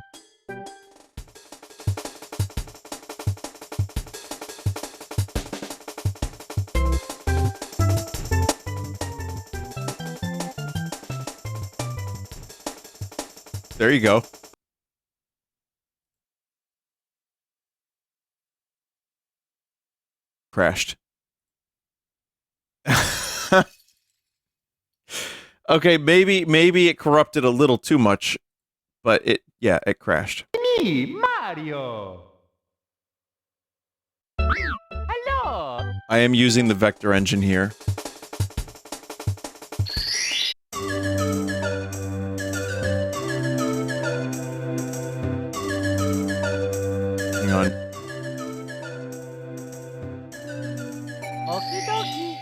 There you go. Crashed. Okay, maybe it corrupted a little too much, but it crashed. Me, Mario! Hello! I am using the vector engine here. Hang on. Okie dokie.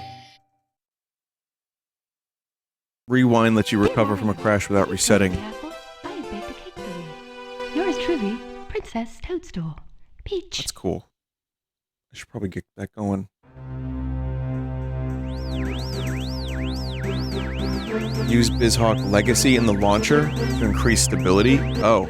Rewind lets you recover from a crash without resetting. I baked a cake for you. Yours truly, Princess Toadstool. Peach. That's cool. I should probably get that going. Use BizHawk Legacy in the launcher to increase stability. Oh.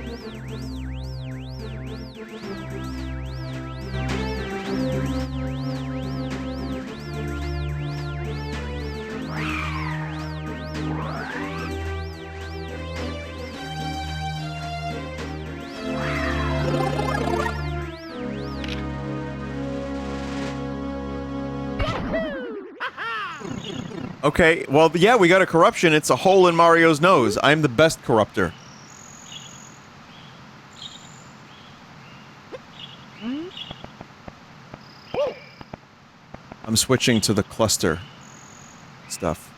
Okay, well, yeah, we got a corruption. It's a hole in Mario's nose. I'm the best corruptor. I'm switching to the cluster stuff.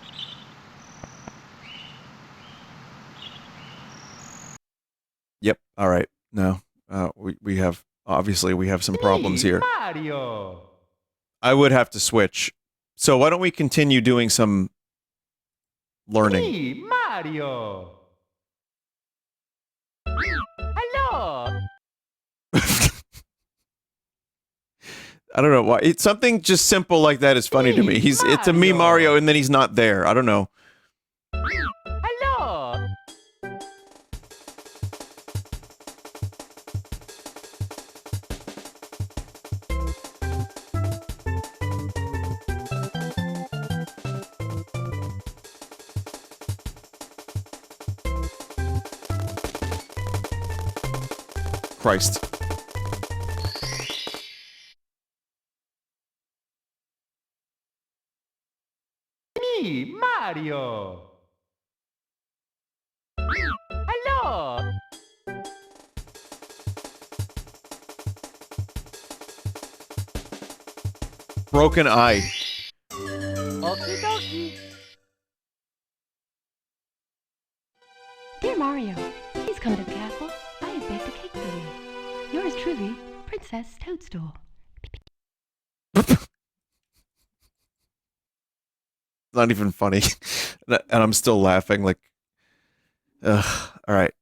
Yep, alright. No, we have, obviously, we have some problems here. Mario! I would have to switch. So why don't we continue doing some learning? Me, Mario! Hello! I don't know why. It's something just simple like that is funny to me. It's a me Mario and then he's not there. I don't know. Hello! Christ. Mario! Hello! Broken eye. Okie dokie! Dear Mario, please come to the castle. I have baked a cake for you. Yours truly, Princess Toadstool. It's not even funny. And I'm still laughing like... Ugh. Alright.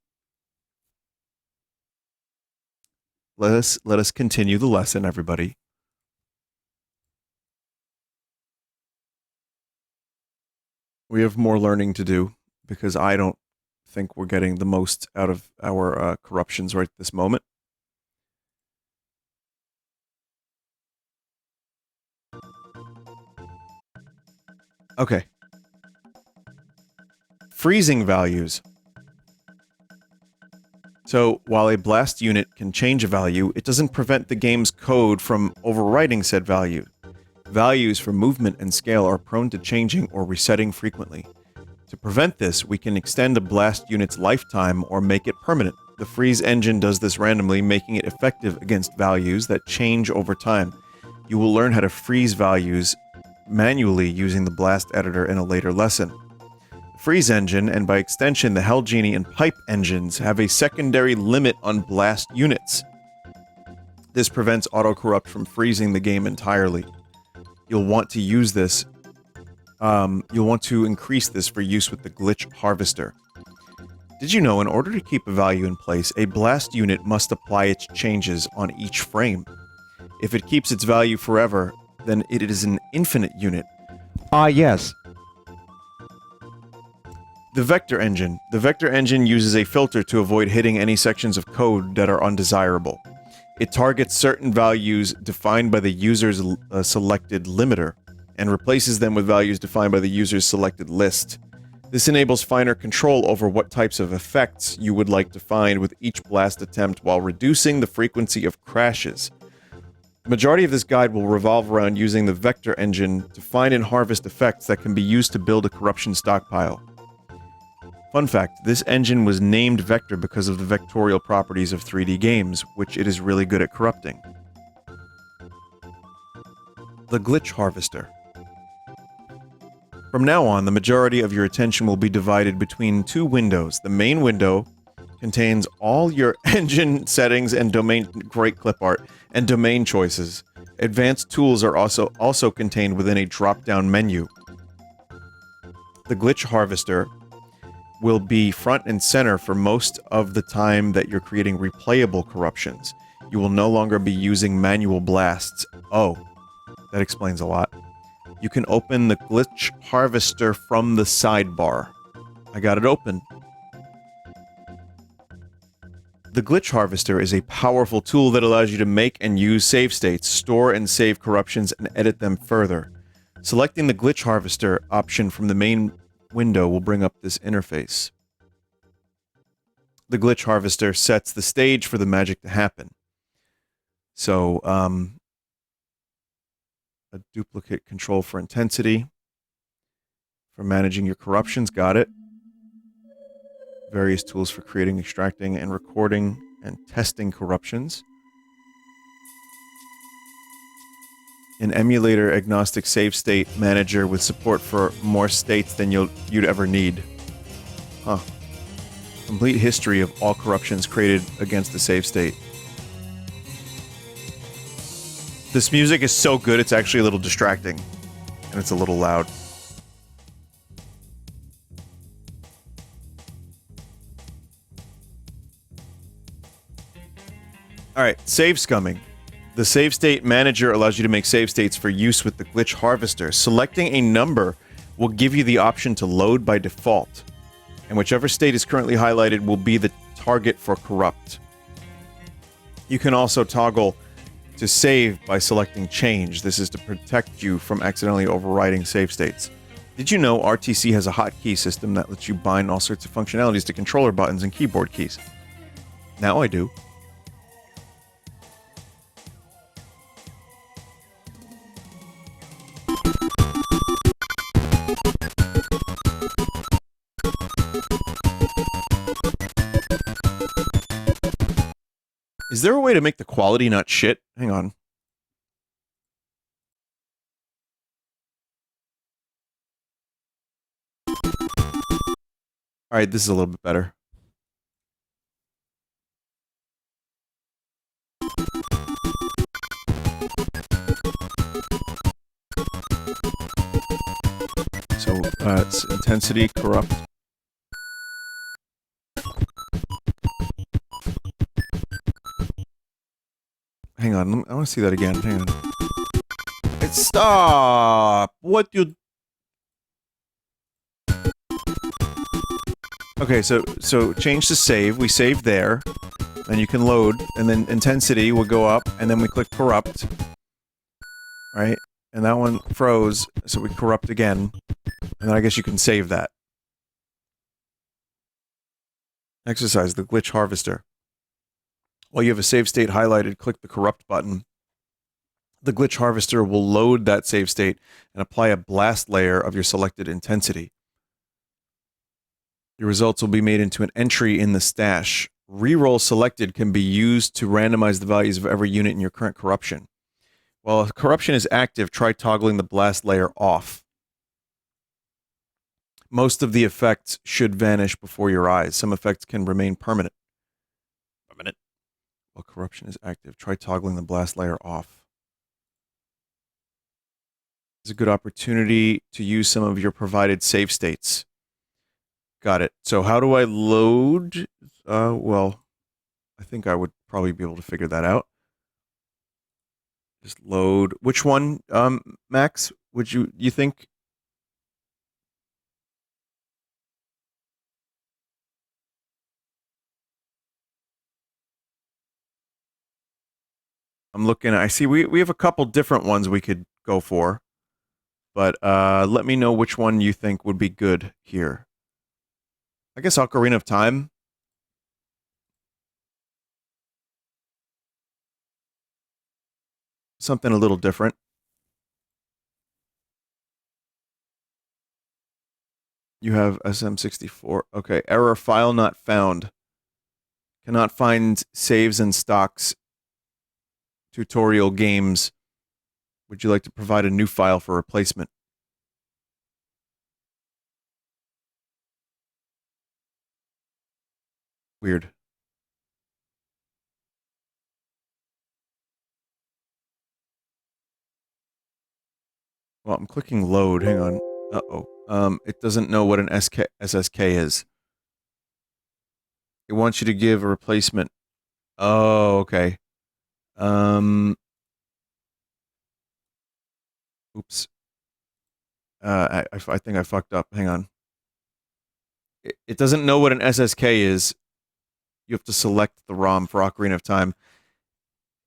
Let us continue the lesson, everybody. We have more learning to do, because I don't think we're getting the most out of our corruptions right this moment. Okay. Freezing values. So, while a blast unit can change a value, it doesn't prevent the game's code from overwriting said value. Values for movement and scale are prone to changing or resetting frequently. To prevent this, we can extend a blast unit's lifetime or make it permanent. The freeze engine does this randomly, making it effective against values that change over time. You will learn how to freeze values manually using the blast editor in a later lesson. The freeze engine, and by extension the Hell Genie and Pipe engines, have a secondary limit on blast units. This prevents auto-corrupt from freezing the game entirely. You'll want to use this. You'll want to increase this for use with the Glitch Harvester. Did you know, in order to keep a value in place, a blast unit must apply its changes on each frame? If it keeps its value forever, then it is an infinite unit. Ah, yes. The Vector Engine. The Vector Engine uses a filter to avoid hitting any sections of code that are undesirable. It targets certain values defined by the user's selected limiter, and replaces them with values defined by the user's selected list. This enables finer control over what types of effects you would like to find with each blast attempt while reducing the frequency of crashes. The majority of this guide will revolve around using the Vector Engine to find and harvest effects that can be used to build a corruption stockpile. Fun fact, this engine was named Vector because of the vectorial properties of 3D games, which it is really good at corrupting. The Glitch Harvester. From now on, the majority of your attention will be divided between two windows. The main window contains all your engine settings and domain, great clip art, and domain choices. Advanced tools are also contained within a drop-down menu. The Glitch Harvester will be front and center for most of the time that you're creating replayable corruptions. You will no longer be using manual blasts. Oh, that explains a lot. You can open the Glitch Harvester from the sidebar. I got it open. The Glitch Harvester is a powerful tool that allows you to make and use save states, store and save corruptions, and edit them further. Selecting the Glitch Harvester option from the main window will bring up this interface. The Glitch Harvester sets the stage for the magic to happen. So, a duplicate control for intensity. For managing your corruptions, got it. Various tools for creating, extracting, and recording and testing corruptions. An emulator agnostic save state manager with support for more states than you'd ever need. Huh. Complete history of all corruptions created against the save state. This music is so good, it's actually a little distracting. And it's a little loud. Alright, save scumming. The save state manager allows you to make save states for use with the Glitch Harvester. Selecting a number will give you the option to load by default. And whichever state is currently highlighted will be the target for corrupt. You can also toggle to save by selecting change. This is to protect you from accidentally overwriting save states. Did you know RTC has a hotkey system that lets you bind all sorts of functionalities to controller buttons and keyboard keys? Now I do. Is there a way to make the quality not shit? Hang on. All right, this is a little bit better. So, it's intensity, corrupt. Hang on, I want to see that again. Hang on. Stop! What you... Okay, so change to save. We save there. Then you can load, and then intensity will go up, and then we click corrupt. Right? And that one froze, so we corrupt again. And then I guess you can save that. Exercise the glitch harvester. While you have a save state highlighted, click the corrupt button. The glitch harvester will load that save state and apply a blast layer of your selected intensity. Your results will be made into an entry in the stash. Reroll selected can be used to randomize the values of every unit in your current corruption. While corruption is active, try toggling the blast layer off. Most of the effects should vanish before your eyes. Some effects can remain permanent. While corruption is active, try toggling the blast layer off. It's a good opportunity to use some of your provided save states. Got it. So how do I load? Well, I think I would probably be able to figure that out. Just load. Which one, Max? Would you think? I'm looking. I see we have a couple different ones we could go for. But let me know which one you think would be good here. I guess Ocarina of Time. Something a little different. You have SM64. Okay, error file not found. Cannot find saves and stocks. Tutorial games. Would you like to provide a new file for replacement? Weird. Well, I'm clicking load. Hang on. Uh-oh. It doesn't know what an SSK is. It wants you to give a replacement. Oh, okay. Oops. I think I fucked up. Hang on. It doesn't know what an SSK is. You have to select the ROM for Ocarina of Time.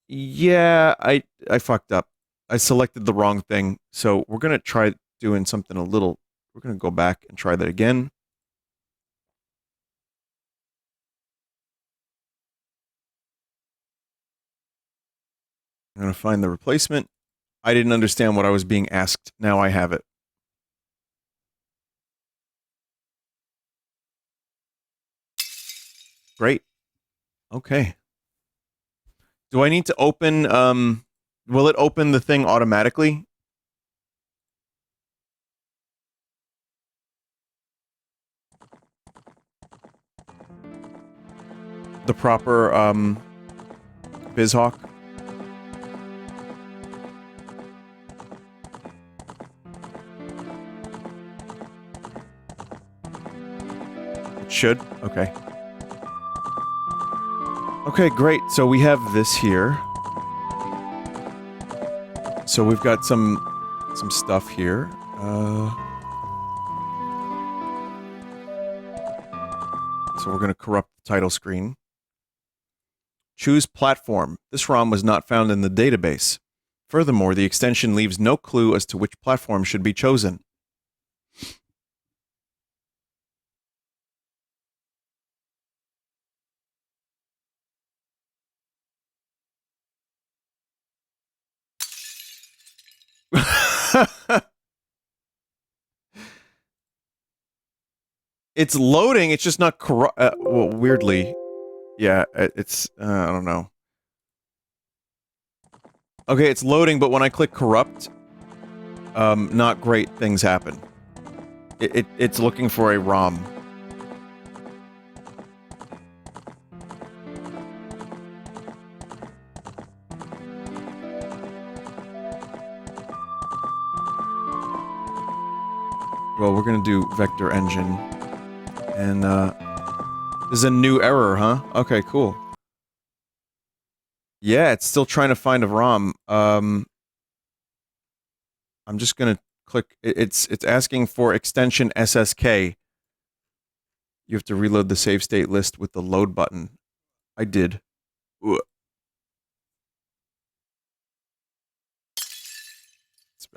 Yeah, I fucked up. I selected the wrong thing. So we're going to try doing something a little... We're going to go back and try that again. I'm going to find the replacement. I didn't understand what I was being asked. Now I have it. Great. Okay. Do I need to open, will it open the thing automatically? The proper, BizHawk? It should? Okay. Okay, great. So we have this here. So we've got some stuff here. So we're going to corrupt the title screen. Choose platform. This ROM was not found in the database. Furthermore, the extension leaves no clue as to which platform should be chosen. It's loading, it's just not well, weirdly. Yeah, it's, I don't know. Okay, it's loading, but when I click corrupt, not great things happen. It's looking for a ROM. Well, we're gonna do vector engine. And, this is a new error, huh? Okay, cool. Yeah, it's still trying to find a ROM. I'm just gonna click... It's asking for extension SSK. You have to reload the save state list with the load button. I did. Ugh.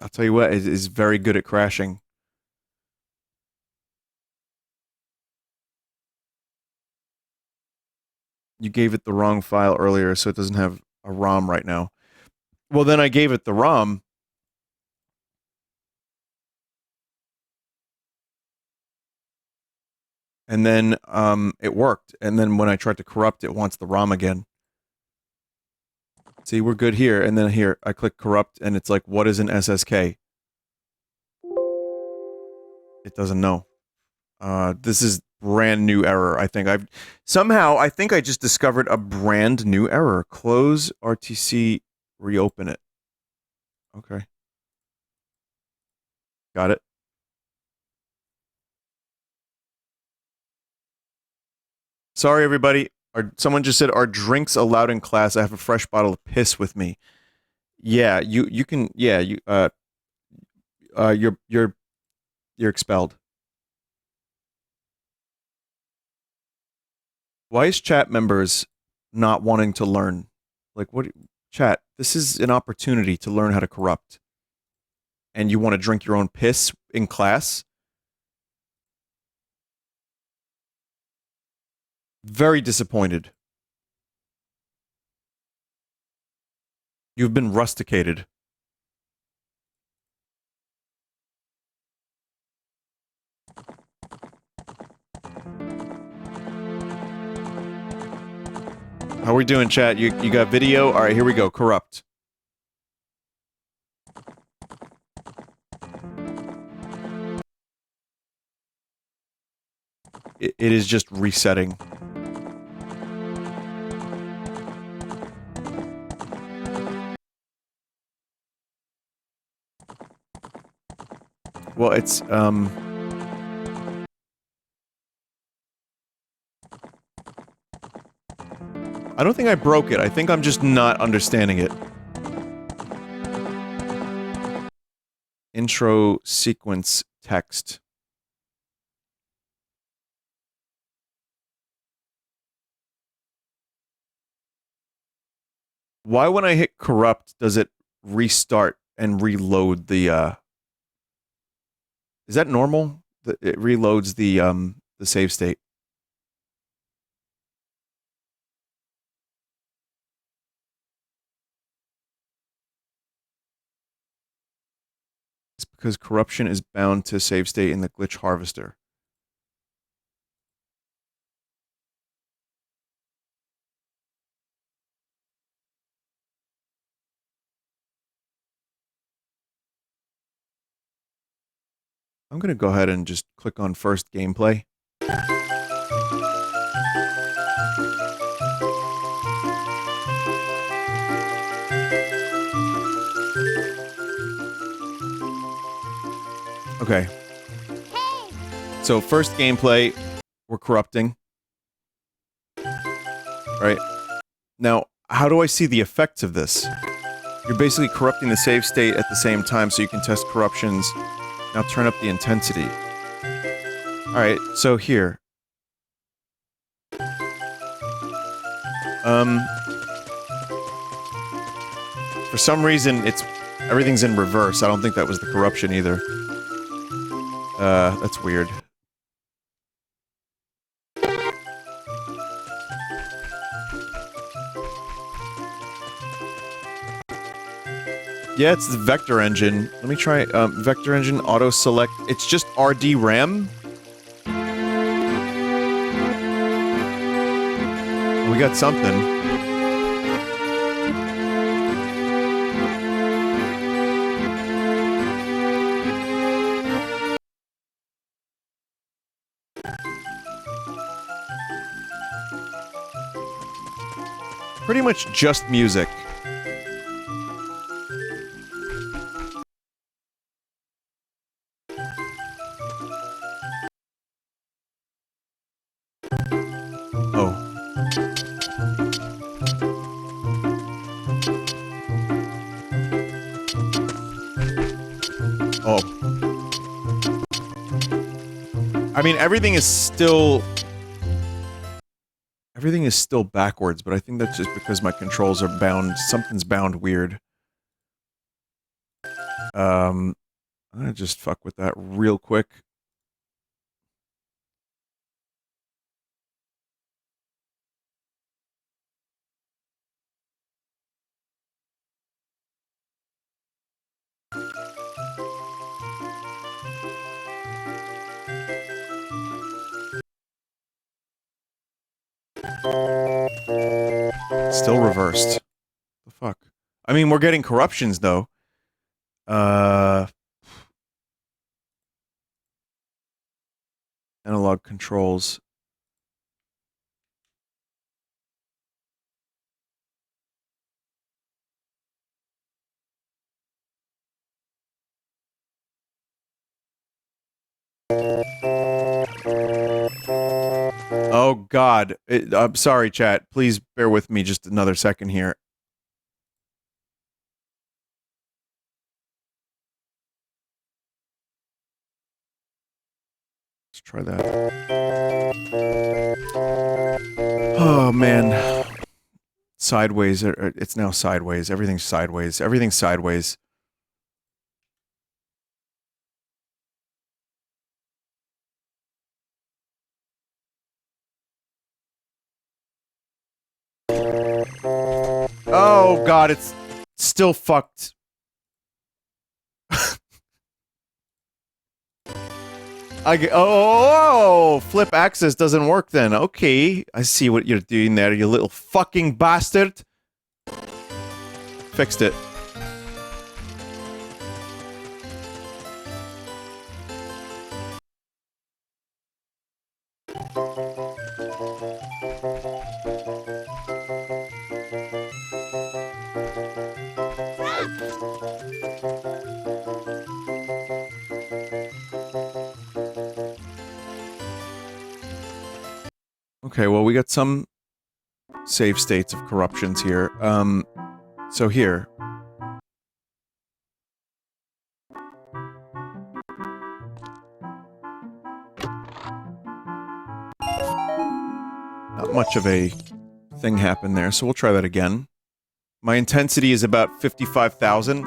I'll tell you what, it is very good at crashing. You gave it the wrong file earlier, so it doesn't have a ROM right now. Well, then I gave it the ROM. And then, it worked. And then when I tried to corrupt, it wants the ROM again. See, we're good here. And then here, I click corrupt, and it's like, what is an SSK? It doesn't know. This is brand new error, I think. I think I just discovered a brand new error. Close RTC, reopen it. Okay. Got it. Sorry, everybody. Someone just said, are drinks allowed in class? I have a fresh bottle of piss with me. Yeah, you can, yeah, you're expelled. Why is chat members not wanting to learn? Like, chat, this is an opportunity to learn how to corrupt. And you want to drink your own piss in class? Very disappointed. You've been rusticated. How we doing, chat? You got video? Alright, here we go. Corrupt. It is just resetting. Well, it's, I don't think I broke it. I think I'm just not understanding it. Intro sequence text. Why when I hit corrupt does it restart and reload the, Is that normal? It reloads the save state. It's because corruption is bound to save state in the glitch harvester. I'm gonna go ahead and just click on first gameplay. Okay. So first gameplay, we're corrupting. Right? Now, how do I see the effects of this? You're basically corrupting the save state at the same time so you can test corruptions. Now turn up the intensity. Alright, so here. For some reason, everything's in reverse. I don't think that was the corruption either. That's weird. Yeah, it's the vector engine. Let me try, vector engine, auto select. It's just RD RAM. We got something. pretty much just music. Oh. Oh. I mean, everything is still backwards, but I think that's just because my controls are bound. Something's bound weird. I'm gonna just fuck with that real quick. Still reversed. The fuck? I mean, we're getting corruptions, though. Analog controls. Oh, God. I'm sorry, chat. Please bear with me just another second here. Let's try that. Oh, man. Sideways. It's now sideways. Everything's sideways. Everything's sideways. Oh, God, it's still fucked. Oh, flip access doesn't work then. Okay, I see what you're doing there, you little fucking bastard. Fixed it. Okay, well, we got some save states of corruptions here. So here. Not much of a thing happened there, so we'll try that again. My intensity is about 55,000.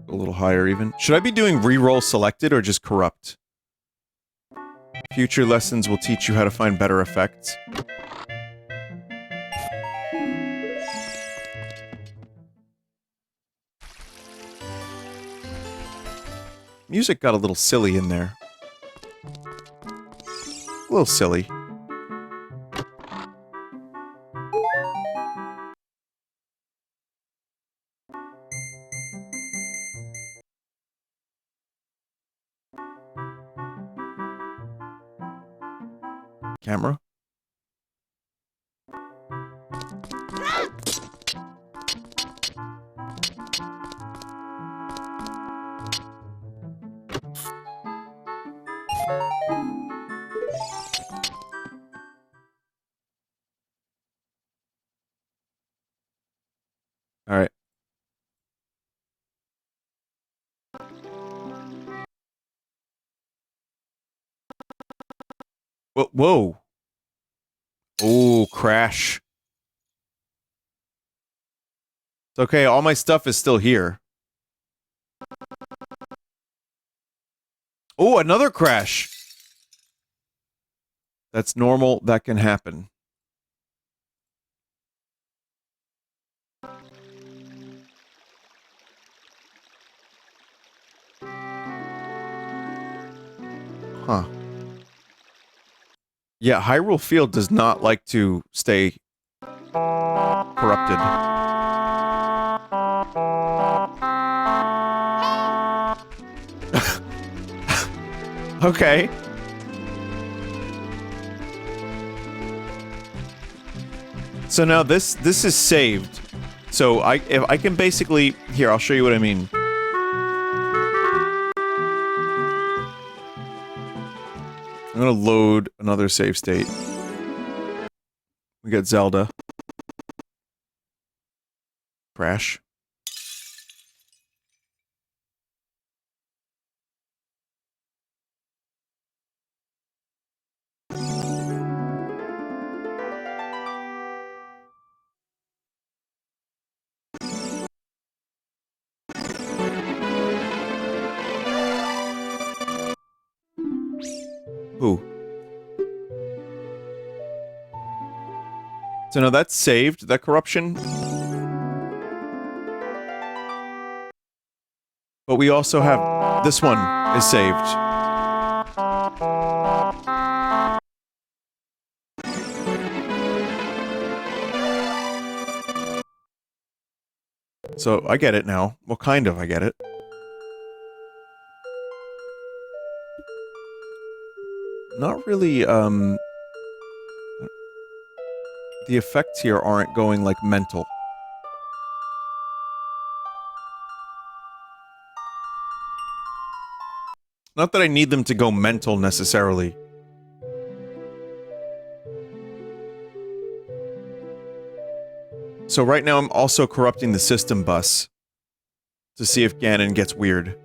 A little higher even. Should I be doing reroll selected or just corrupt? Future lessons will teach you how to find better effects. Music got a little silly in there. A little silly. Camera. All right. Whoa. Oh, crash. It's okay, all my stuff is still here. Oh, another crash. That's normal, that can happen. Huh. Yeah, Hyrule Field does not like to stay corrupted. Okay. So now this is saved. So if I can basically here, I'll show you what I mean. I'm gonna load another save state. We got Zelda. Crash. Ooh. So now that's saved, that corruption. But we also have this one is saved. So I get it now. Well, kind of, I get it. Not really, the effects here aren't going, like, mental. Not that I need them to go mental, necessarily. So right now I'm also corrupting the system bus. To see if Ganon gets weird.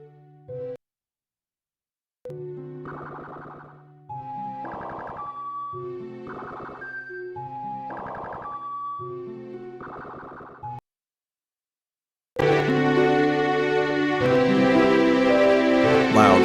Loud.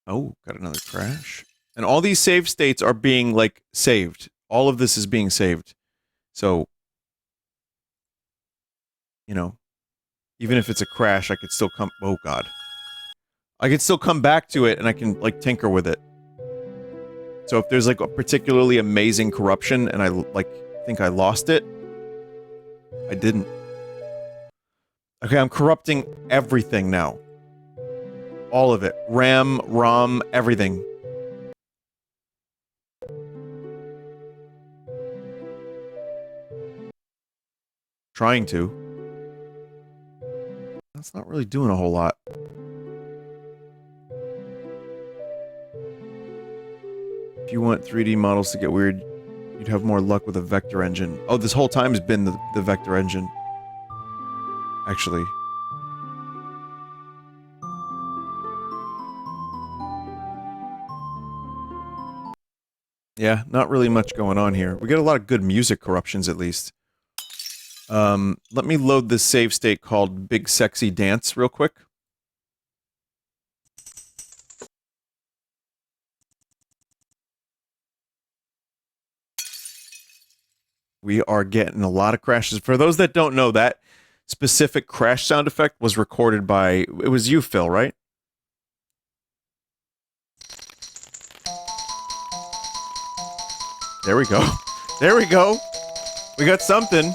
Oh, got another crash. And all these save states are being, like, saved. All of this is being saved. So, you know, even if it's a crash, I could still come- oh god. I could still come back to it and I can, like, tinker with it. So if there's, like, a particularly amazing corruption and I, like, think I lost it, I didn't. Okay, I'm corrupting everything now. All of it. RAM, ROM, everything. Trying to. That's not really doing a whole lot. If you want 3D models to get weird, you'd have more luck with a vector engine. Oh, this whole time has been the vector engine. Actually. Yeah, not really much going on here. We get a lot of good music corruptions, at least. Let me load this save state called Big Sexy Dance real quick. We are getting a lot of crashes. For those that don't know, that specific crash sound effect was recorded by... It was you, Phil, right? There we go. There we go! We got something.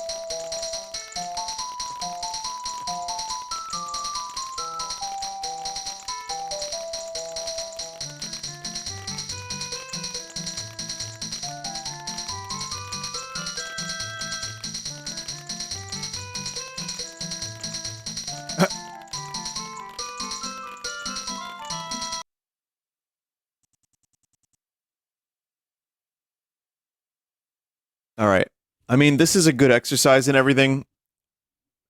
Alright. I mean, this is a good exercise and everything,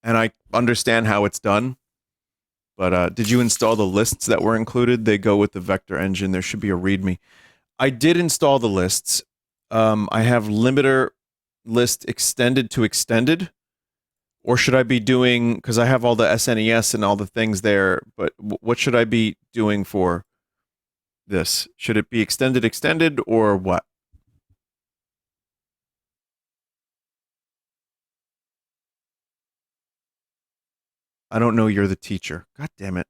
and I understand how it's done. But, did you install the lists that were included? They go with the vector engine. There should be a readme. I did install the lists. I have limiter list extended to extended. Or should I be doing... Because I have all the SNES and all the things there, but what should I be doing for this? Should it be extended, or what? I don't know you're the teacher. God damn it.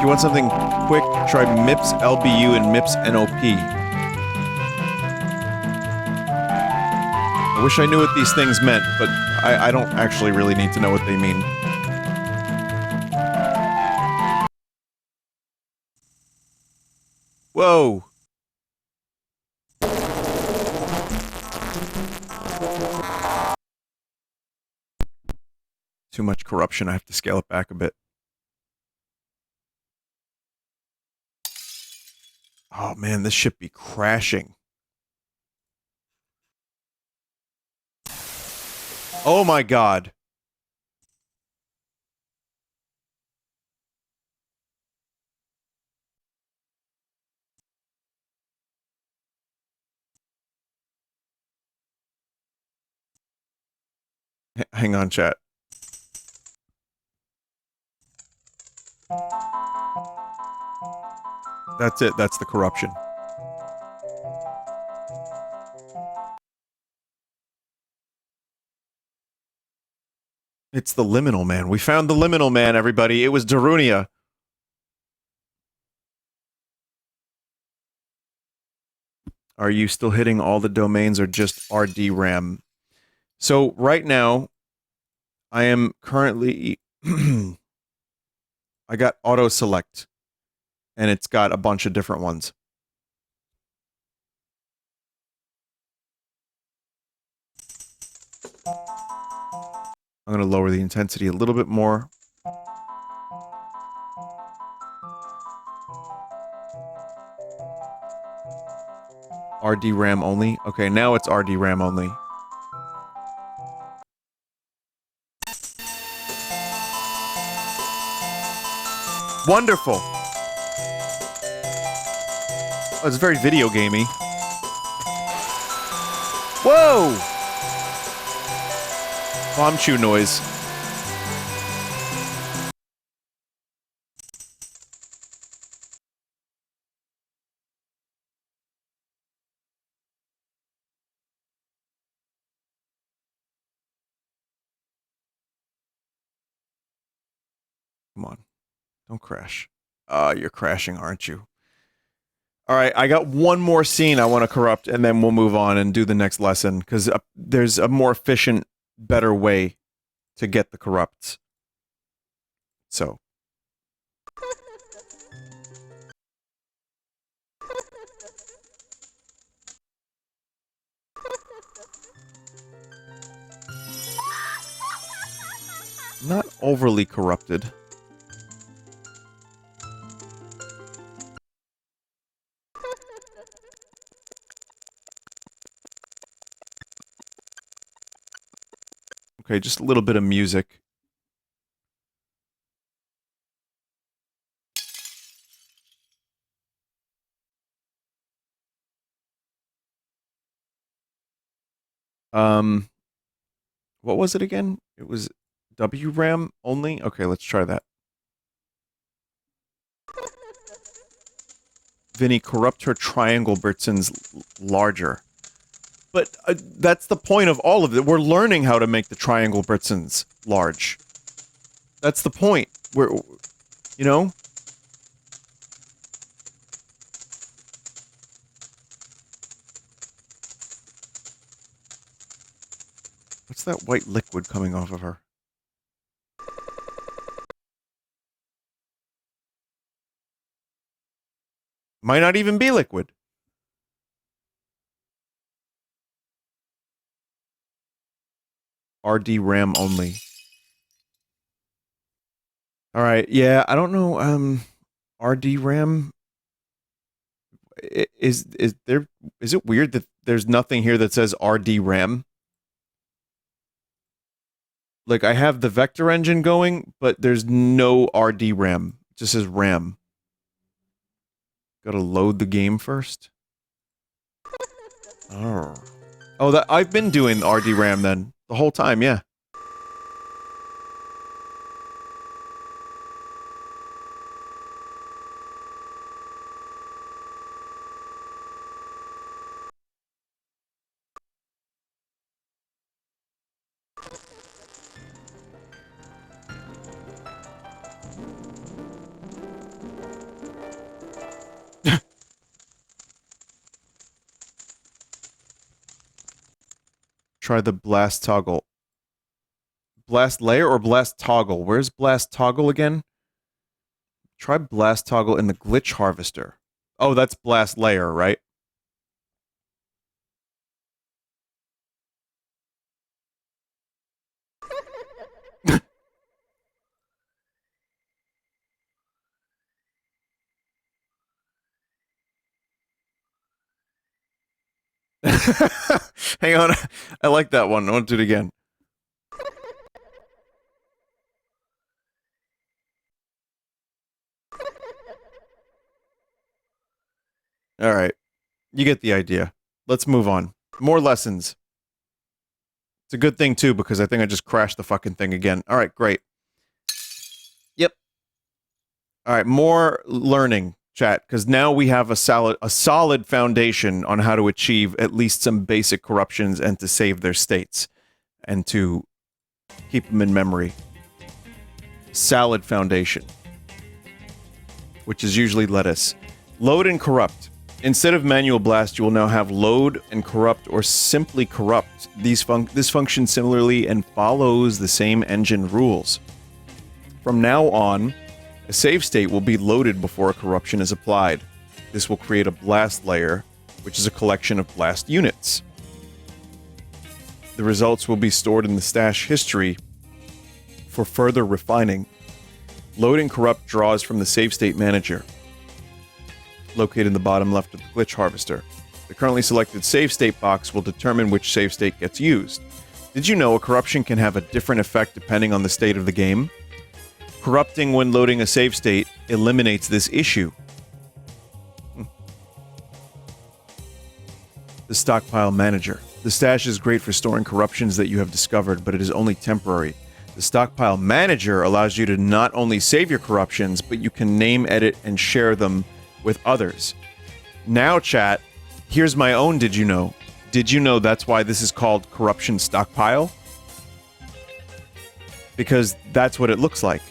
you want something quick, try MIPS LBU and MIPS NOP. I wish I knew what these things meant, but I don't actually really need to know what they mean. Whoa! Too much corruption, I have to scale it back a bit. Oh man, this ship be crashing. Oh my god. Hang on, chat. That's it, that's the corruption. It's the liminal man. We found the liminal man, everybody. It was Darunia. Are you still hitting all the domains or just RDRAM? So right now, I am currently... I got auto select. And it's got a bunch of different ones. I'm going to lower the intensity a little bit more. RDRAM only? Okay, now it's RDRAM only. Wonderful! Oh, it's very video gamey. Whoa! Bomb chew noise. Come on. Don't crash. You're crashing, aren't you? Alright, I got one more scene I want to corrupt, and then we'll move on and do the next lesson, because there's a more efficient, better way to get the corrupts. So. Not overly corrupted. Okay, just a little bit of music. What was it again? It was WRAM only? Okay, let's try that. Vinny, corrupt her triangle Britsons larger. But that's the point of all of it. We're learning how to make the triangle Britsons large. That's the point. We're, you know? What's that white liquid coming off of her? Might not even be liquid. RDRAM only. Alright, yeah, I don't know, RDRAM... Is it weird that there's nothing here that says RDRAM? Like, I have the vector engine going, but there's no RDRAM. It just says RAM. Gotta load the game first? Oh. Oh, that I've been doing RDRAM then. The whole time, yeah. Try the blast toggle. Blast layer or blast toggle? Where's blast toggle again? Try blast toggle in the glitch harvester. Oh, that's blast layer, right? Hang on. I like that one. I want to do it again. All right. You get the idea. Let's move on. More lessons. It's a good thing, too, because I think I just crashed the fucking thing again. All right, great. Yep. All right, more learning, chat, because now we have a solid foundation on how to achieve at least some basic corruptions and to save their states and to keep them in memory. Solid foundation, which is usually lettuce. Load and corrupt. Instead of manual blast, you will now have load and corrupt or simply corrupt. This functions similarly and follows the same engine rules. From now on, a save state will be loaded before a corruption is applied. This will create a blast layer, which is a collection of blast units. The results will be stored in the stash history for further refining. Load and corrupt draws from the save state manager, located in the bottom left of the glitch harvester. The currently selected save state box will determine which save state gets used. Did you know a corruption can have a different effect depending on the state of the game? Corrupting when loading a save state eliminates this issue. The stockpile manager. The stash is great for storing corruptions that you have discovered, but it is only temporary. The stockpile manager allows you to not only save your corruptions, but you can name, edit, and share them with others. Now, chat, here's my own did you know. Did you know that's why this is called Corruption Stockpile? Because that's what it looks like.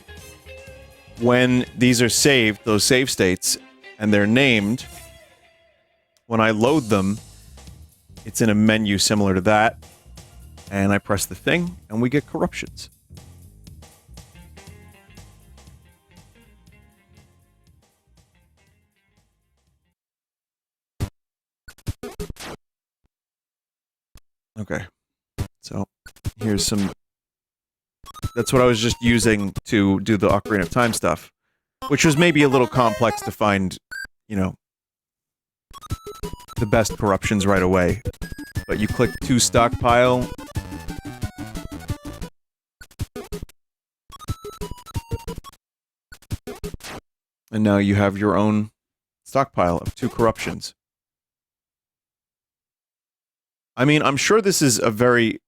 When these are saved, those save states, and they're named, when I load them, it's in a menu similar to that, and I press the thing, and we get corruptions. Okay, so here's some... That's what I was just using to do the Ocarina of Time stuff, which was maybe a little complex to find, you know, the best corruptions right away. But you click to stockpile. And now you have your own stockpile of 2 corruptions. I mean, I'm sure this is a very...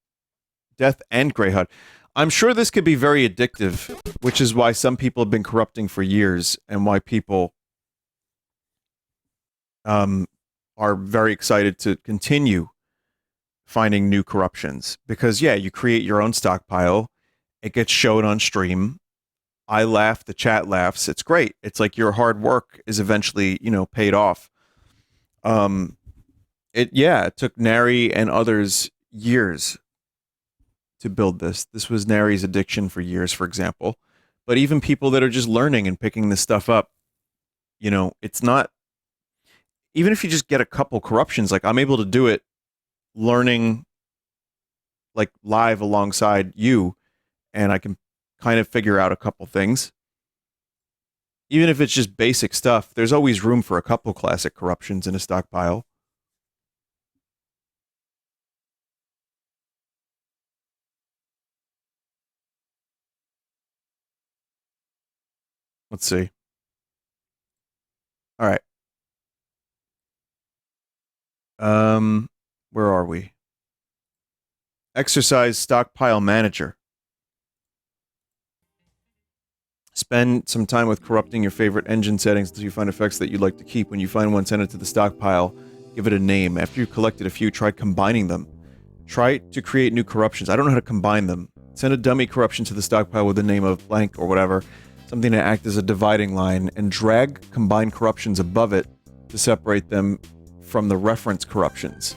Death and Greyhound. I'm sure this could be very addictive, which is why some people have been corrupting for years, and why people are very excited to continue finding new corruptions. Because, yeah, you create your own stockpile, it gets showed on stream, I laugh, the chat laughs, it's great. It's like your hard work is eventually, you know, paid off. It took Nary and others years to build this. This was Nary's addiction for years, for example. But even people that are just learning and picking this stuff up, you know, it's not... Even if you just get a couple corruptions, like, I'm able to do it learning, like, live alongside you, and I can kind of figure out a couple things. Even if it's just basic stuff, there's always room for a couple classic corruptions in a stockpile. Let's see. All right. Where are we? Exercise Stockpile Manager. Spend some time with corrupting your favorite engine settings until you find effects that you'd like to keep. When you find one, send it to the stockpile. Give it a name. After you've collected a few, try combining them. Try to create new corruptions. I don't know how to combine them. Send a dummy corruption to the stockpile with the name of blank or whatever. Something to act as a dividing line, and drag combined corruptions above it to separate them from the reference corruptions.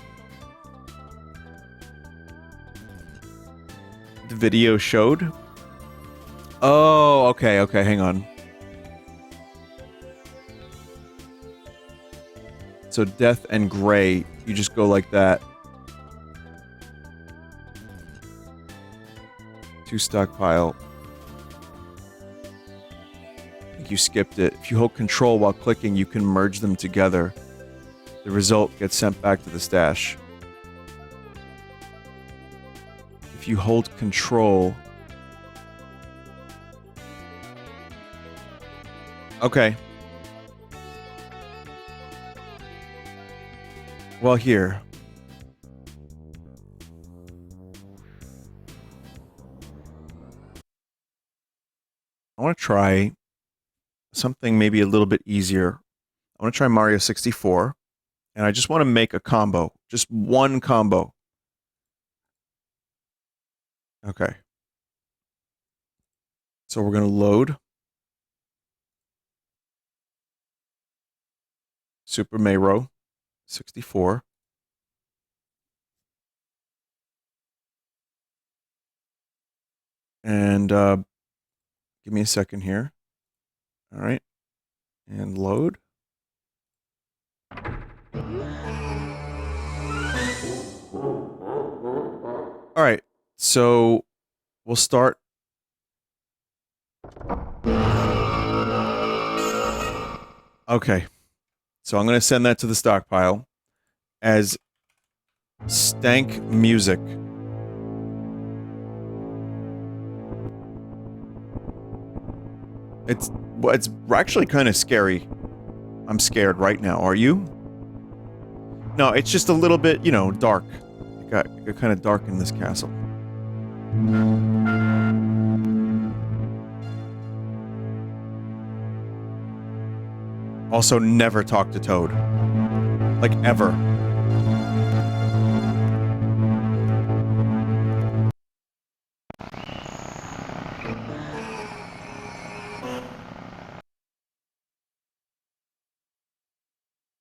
video showed? Oh, okay, okay, hang on. So death and gray, you just go like that. To stockpile. I think you skipped it. If you hold control while clicking, you can merge them together. The result gets sent back to the stash. If you hold control... Okay. Well, here. I want to try something maybe a little bit easier. I want to try Mario 64. And I just want to make a combo. Just one combo. Okay. So we're going to load Super Mario 64. And give me a second here. All right. And load. All right. So we'll start. Okay. So I'm going to send that to the stockpile as stank music. It's actually kind of scary. I'm scared right now. Are you? No, it's just a little bit, you know, dark. It got kind of dark in this castle. Also, never talk to Toad. Like, ever.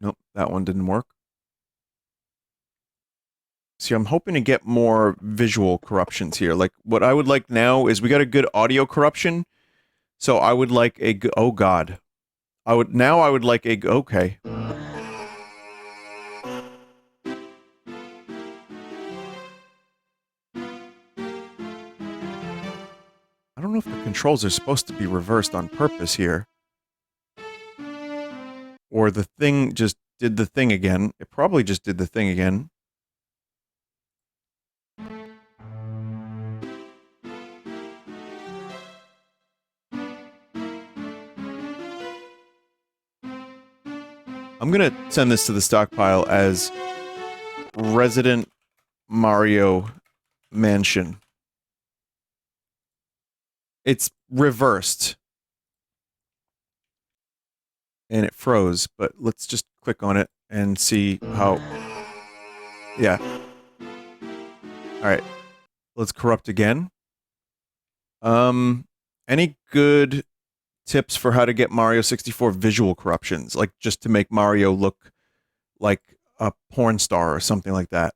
Nope, that one didn't work. See, I'm hoping to get more visual corruptions here. Like, what I would like now is we got a good audio corruption. So I would like a... Oh, God. I would like a... Okay. I don't know if the controls are supposed to be reversed on purpose here. Or the thing just did the thing again. It probably just did the thing again. I'm gonna send this to the stockpile as Resident Mario Mansion. It's reversed. And it froze, but let's just click on it and see how... Yeah. Alright. Let's corrupt again. Any good tips for how to get Mario 64 visual corruptions? Like, just to make Mario look like a porn star or something like that.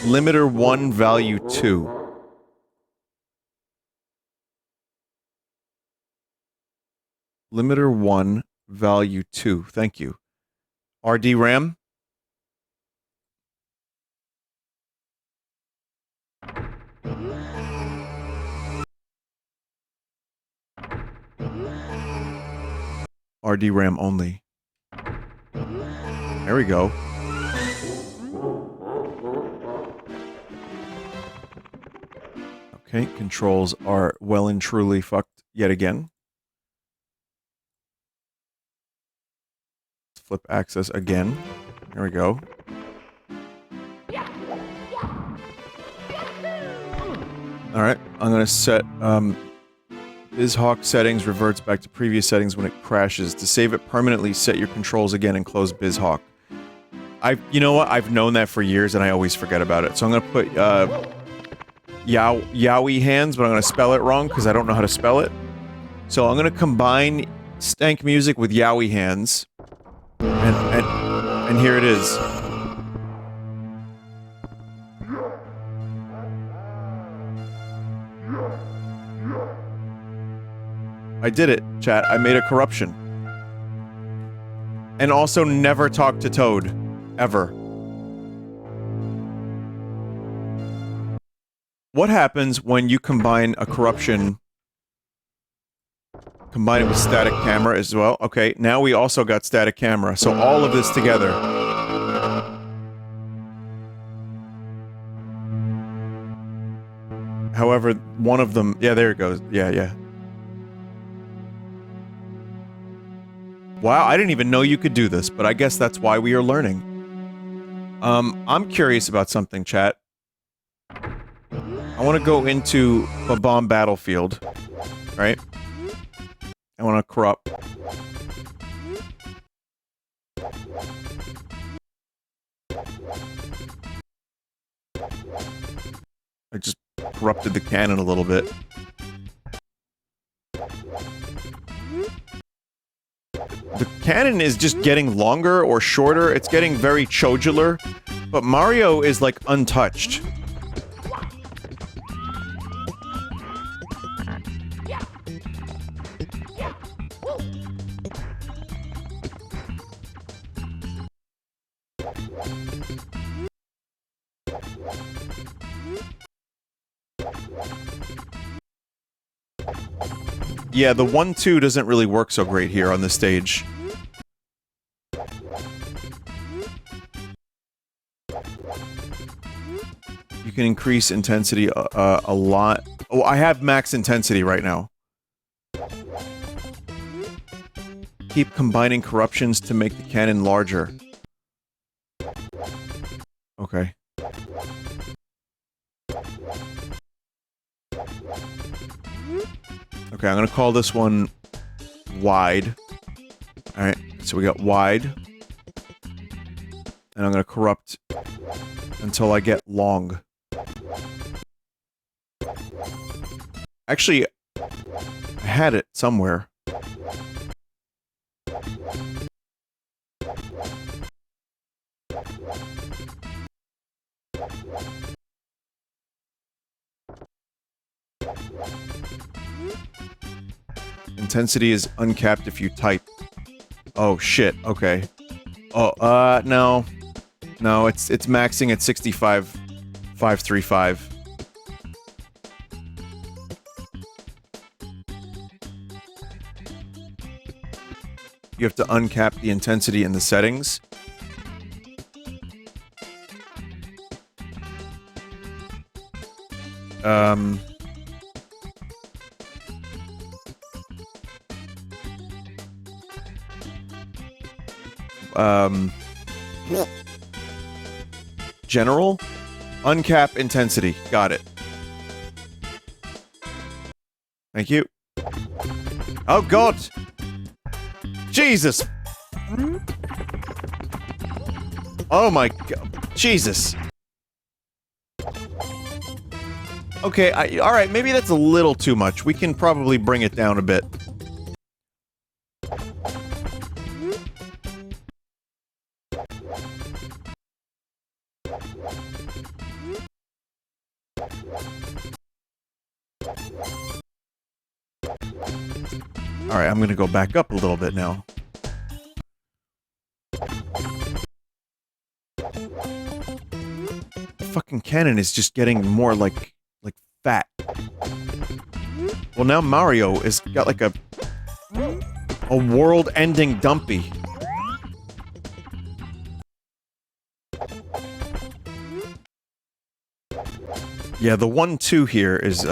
Limiter 1, value 2. Limiter 1, value 2. Thank you. RD RAM? RD RAM only. There we go. Okay, controls are well and truly fucked yet again. Let's flip access again. There we go. Alright, I'm gonna set, BizHawk settings reverts back to previous settings when it crashes. To save it permanently, set your controls again and close BizHawk. You know what? I've known that for years and I always forget about it. So I'm gonna put, Yowie hands, but I'm gonna spell it wrong because I don't know how to spell it. So I'm gonna combine stank music with Yowie hands. And And here it is. I did it, chat. I made a corruption. And also never talk to Toad. Ever. What happens when you combine a corruption... Combine it with static camera as well? Okay, now we also got static camera, so all of this together. However, one of them... Yeah, there it goes. Yeah. Wow, I didn't even know you could do this, but I guess that's why we are learning. I'm curious about something, chat. I want to go into a bomb battlefield, right? I want to corrupt. I just corrupted the cannon a little bit. The cannon is just getting longer or shorter. It's getting very chodular, but Mario is like untouched. Yeah, the 1-2 doesn't really work so great here on this stage. You can increase intensity a lot. Oh, I have max intensity right now. Keep combining corruptions to make the cannon larger. Okay. Okay, I'm gonna call this one wide. Alright, so we got wide. And I'm gonna corrupt until I get long. Actually, I had it somewhere. Intensity is uncapped if you type. Oh shit, okay. Oh, no. No, it's maxing at 65,535. You have to uncap the intensity in the settings. General? Uncap intensity. Got it. Thank you. Oh god! Jesus! Oh my god. Jesus. Okay, alright, maybe that's a little too much. We can probably bring it down a bit. Alright, I'm gonna go back up a little bit now. The fucking cannon is just getting more like fat. Well, now Mario has got like a world-ending dumpy. Yeah, the 1-2 here is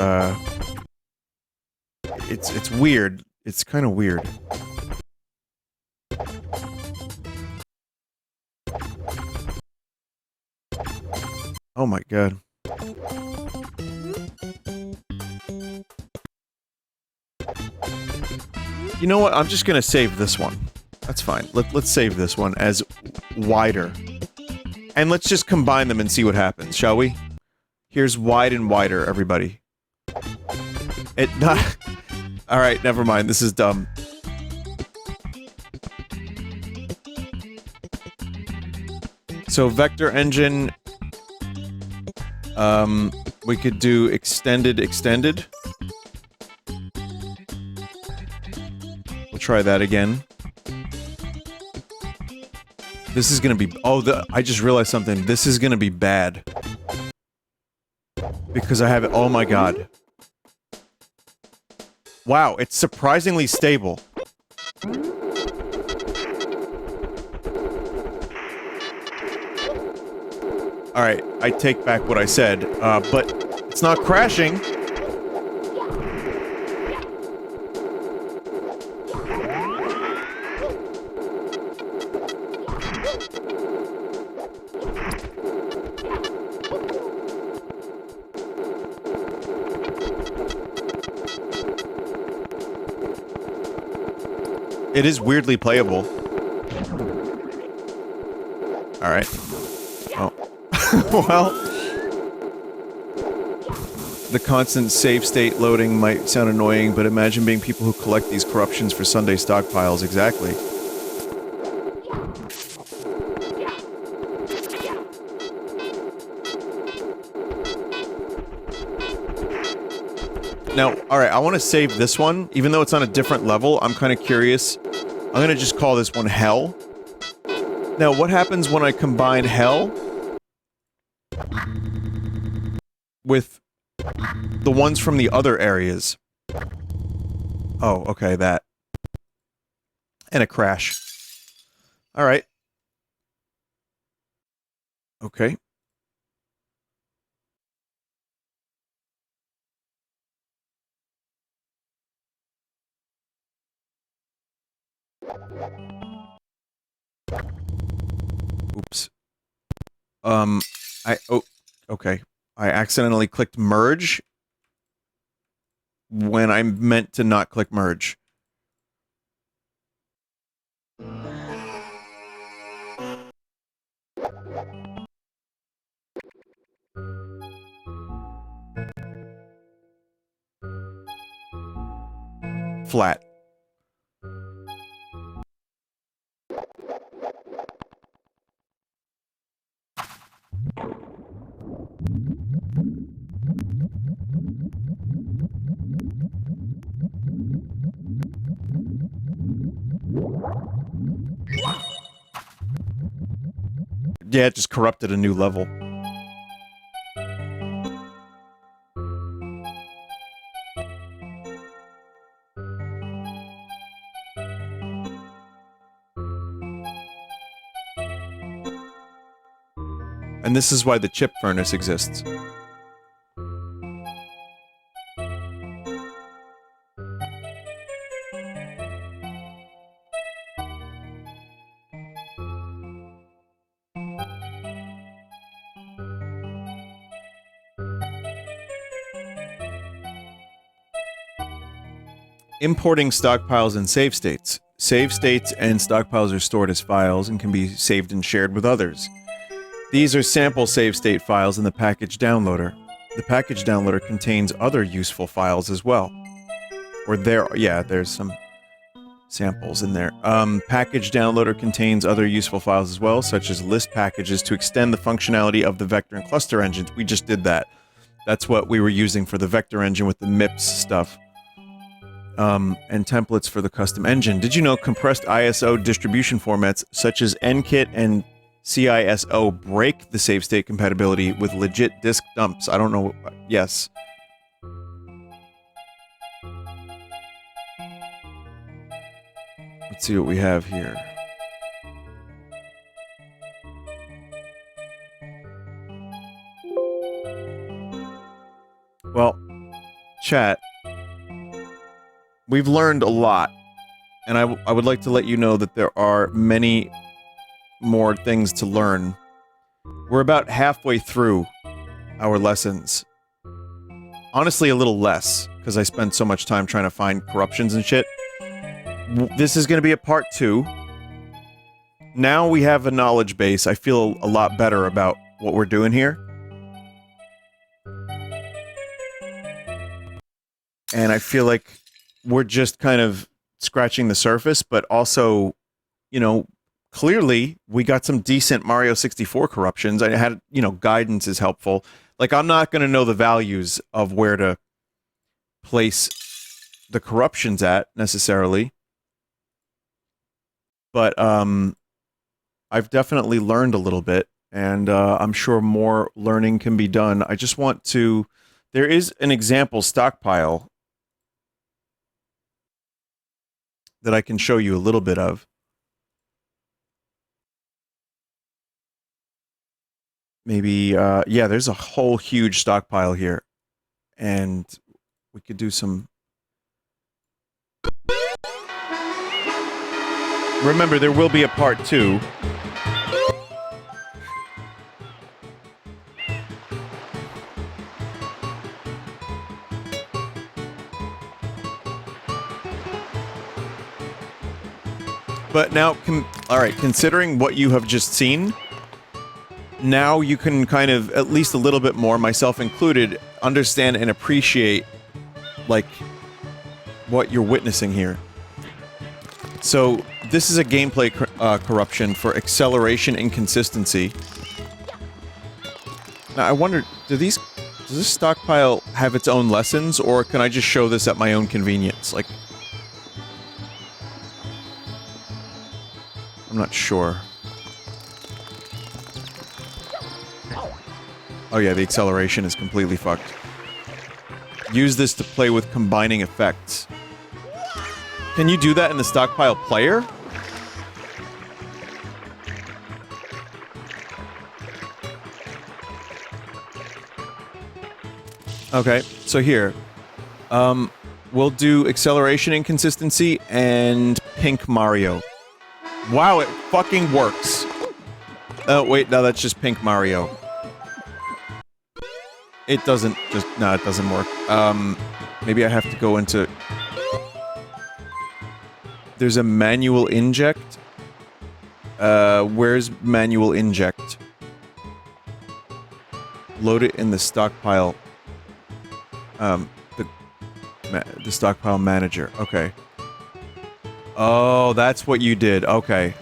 it's weird. It's kind of weird. Oh my god. You know what? I'm just gonna save this one. That's fine. Let's save this one as wider. And let's just combine them and see what happens, shall we? Here's wide and wider, everybody. Alright, never mind. This is dumb. So vector engine, we could do extended. We'll try that again. This is gonna be, I just realized something. This is gonna be bad. Because I have it, oh my god. Wow, it's surprisingly stable. Alright, I take back what I said, but it's not crashing. It is weirdly playable. Alright. Oh. Well, the constant save state loading might sound annoying, but imagine being people who collect these corruptions for Sunday stockpiles. Exactly. Now, alright, I want to save this one. Even though it's on a different level, I'm kind of curious. I'm gonna just call this one Hell. Now, what happens when I combine Hell with the ones from the other areas? Oh, okay, that. And a crash. Alright. Okay. Oops. Okay. I accidentally clicked merge when I meant to not click merge. Flat. Yeah, it just corrupted a new level. And this is why the chip furnace exists. Importing stockpiles and save states. Save states and stockpiles are stored as files and can be saved and shared with others. These are sample save state files in the package downloader. The package downloader contains other useful files as well. There's some samples in there. Package downloader contains other useful files as well, such as list packages to extend the functionality of the vector and cluster engines. We just did that. That's what we were using for the vector engine with the MIPS stuff. And templates for the custom engine. Did you know compressed ISO distribution formats such as NKit and CISO break the save state compatibility with legit disk dumps? I don't know. Yes. Let's see what we have here. Well, chat. We've learned a lot, and I would like to let you know that there are many more things to learn. We're about halfway through our lessons. Honestly, a little less, because I spent so much time trying to find corruptions and shit. This is going to be a part 2. Now we have a knowledge base. I feel a lot better about what we're doing here. And I feel like we're just kind of scratching the surface, but also, you know, clearly, we got some decent Mario 64 corruptions. I had, guidance is helpful. Like, I'm not going to know the values of where to place the corruptions at, necessarily. But, I've definitely learned a little bit, and I'm sure more learning can be done. I just want to... There is an example stockpile that I can show you a little bit of. Maybe, yeah, there's a whole huge stockpile here. And we could do some... Remember, there will be a part 2. But now, alright, considering what you have just seen, now you can kind of, at least a little bit more, myself included, understand and appreciate, like, what you're witnessing here. So, this is a gameplay corruption for acceleration inconsistency. Now, I wonder, does this stockpile have its own lessons, or can I just show this at my own convenience? Like, I'm not sure. Oh yeah, the acceleration is completely fucked. Use this to play with combining effects. Can you do that in the stockpile player? Okay, so here. We'll do acceleration inconsistency and Pink Mario. Wow, it fucking works. Oh, wait, no, that's just Pink Mario. It doesn't just... No, it doesn't work. Maybe I have to go into... There's a manual inject. Where's manual inject? Load it in the stockpile. The stockpile manager. Okay. Oh, that's what you did. Okay.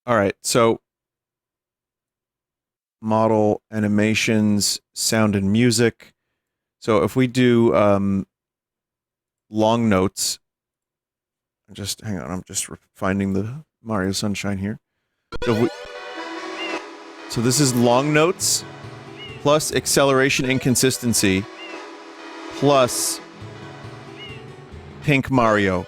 Alright, so... Model, animations, sound and music. So if we do, long notes... hang on, I'm just finding the Mario Sunshine here. So this is long notes, plus acceleration inconsistency, plus Pink Mario.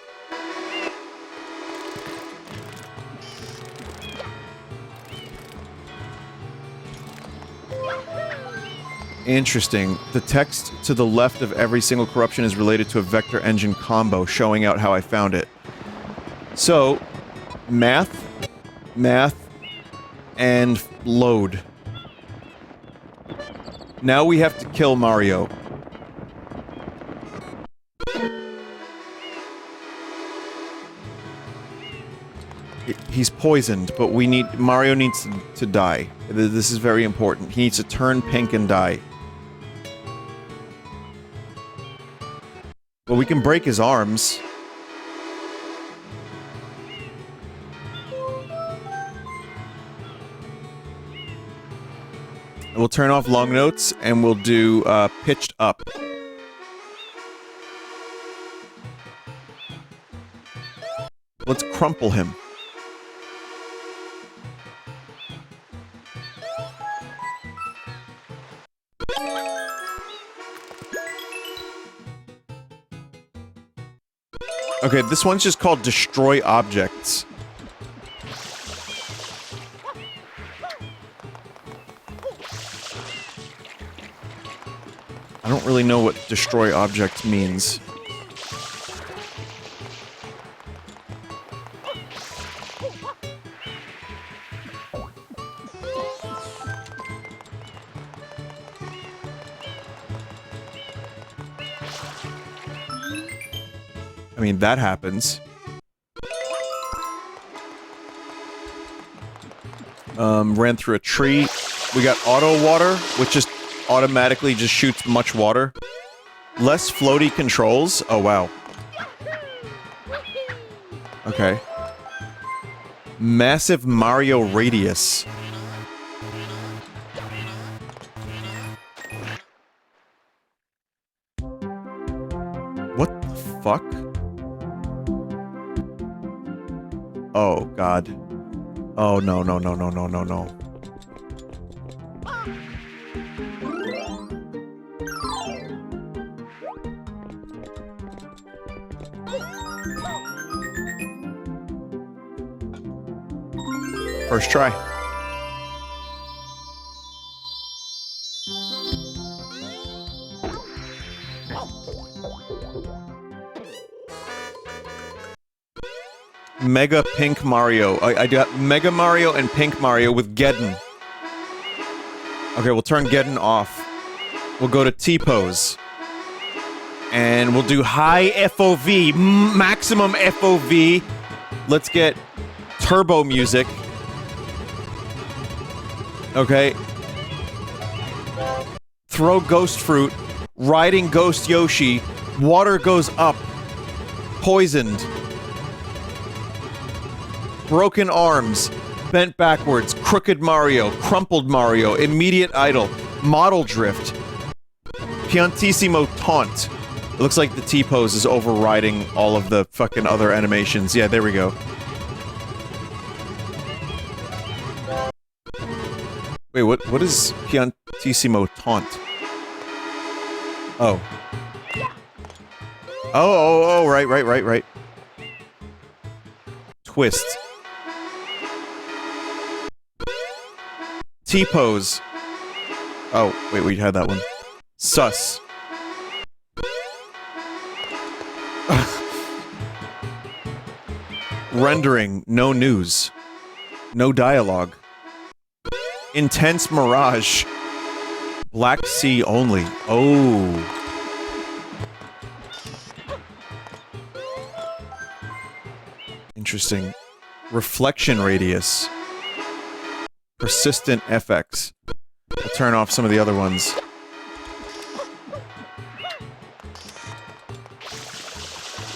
Interesting. The text to the left of every single corruption is related to a vector engine combo, showing out how I found it. So, math, and load. Now we have to kill Mario. He's poisoned, but Mario needs to die. This is very important. He needs to turn pink and die. Well, we can break his arms. We'll turn off long notes, and we'll do, pitched up. Let's crumple him. Okay, this one's just called Destroy Objects. I don't really know what Destroy Objects means. I mean, that happens. Ran through a tree. We got auto water, which just automatically just shoots much water. Less floaty controls? Oh, wow. Okay. Massive Mario radius. What the fuck? Oh, God. Oh, no, no, no, no, no, no, no. First try. Mega Pink Mario. I got Mega Mario and Pink Mario with Geddon. Okay, we'll turn Geddon off. We'll go to T-pose. And we'll do high FOV, maximum FOV. Let's get turbo music. Okay. Throw Ghost Fruit. Riding Ghost Yoshi. Water goes up. Poisoned. Broken arms. Bent backwards. Crooked Mario. Crumpled Mario. Immediate idle. Model drift. Piantissimo taunt. It looks like the T-pose is overriding all of the fucking other animations. Yeah, there we go. Wait, what is Piantissimo taunt? Oh. Oh, right. Twist. T-pose. Oh, wait, we had that one. Sus. Rendering, no news. No dialogue. Intense Mirage. Black Sea only. Oh. Interesting. Reflection radius. Persistent FX. I'll turn off some of the other ones.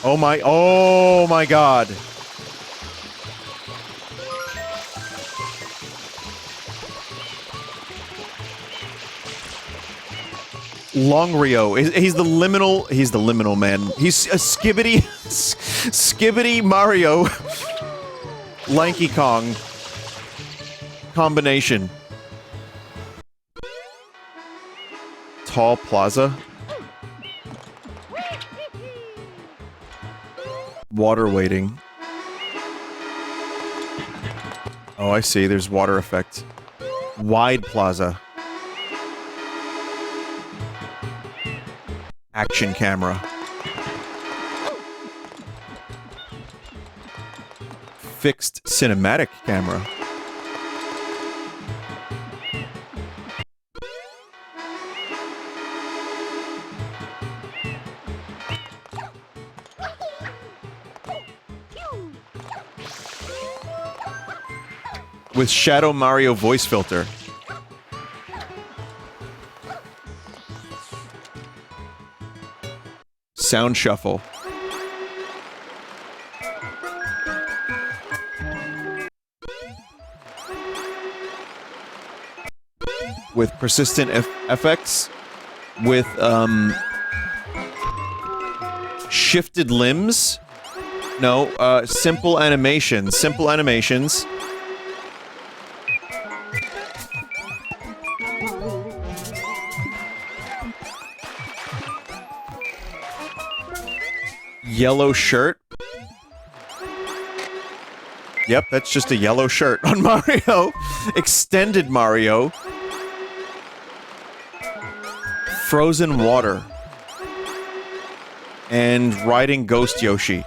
Oh my god. Longrio. He's the liminal man. He's a Skibbity Mario Lanky Kong combination. Tall Plaza. Water waiting. Oh, I see. There's water effect. Wide Plaza. Action camera. Fixed cinematic camera. With Shadow Mario voice filter. Sound shuffle. With persistent FX. With, shifted limbs. No, simple animations. Simple animations. Yellow shirt. Yep, that's just a yellow shirt on Mario. Extended Mario. Frozen water. And riding Ghost Yoshi.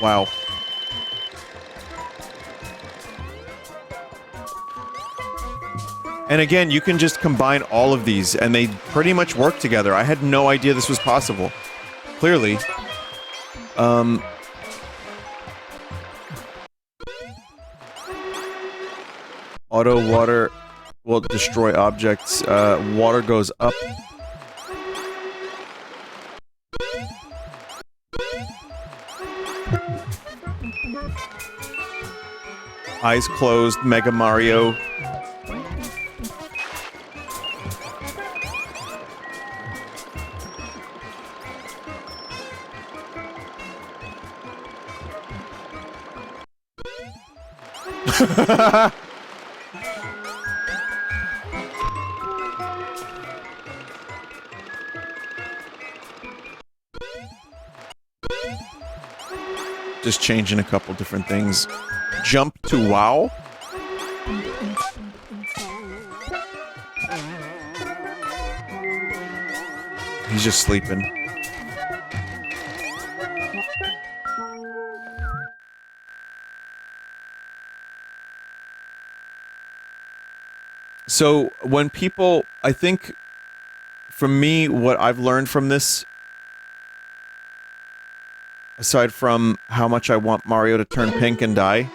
Wow. And again, you can just combine all of these, and they pretty much work together. I had no idea this was possible. clearly. Auto water will destroy objects. Water goes up. Eyes closed, Mega Mario. Just changing a couple different things. Jump to WoW. He's just sleeping. So when people, I think, for me, what I've learned from this, aside from how much I want Mario to turn pink and die,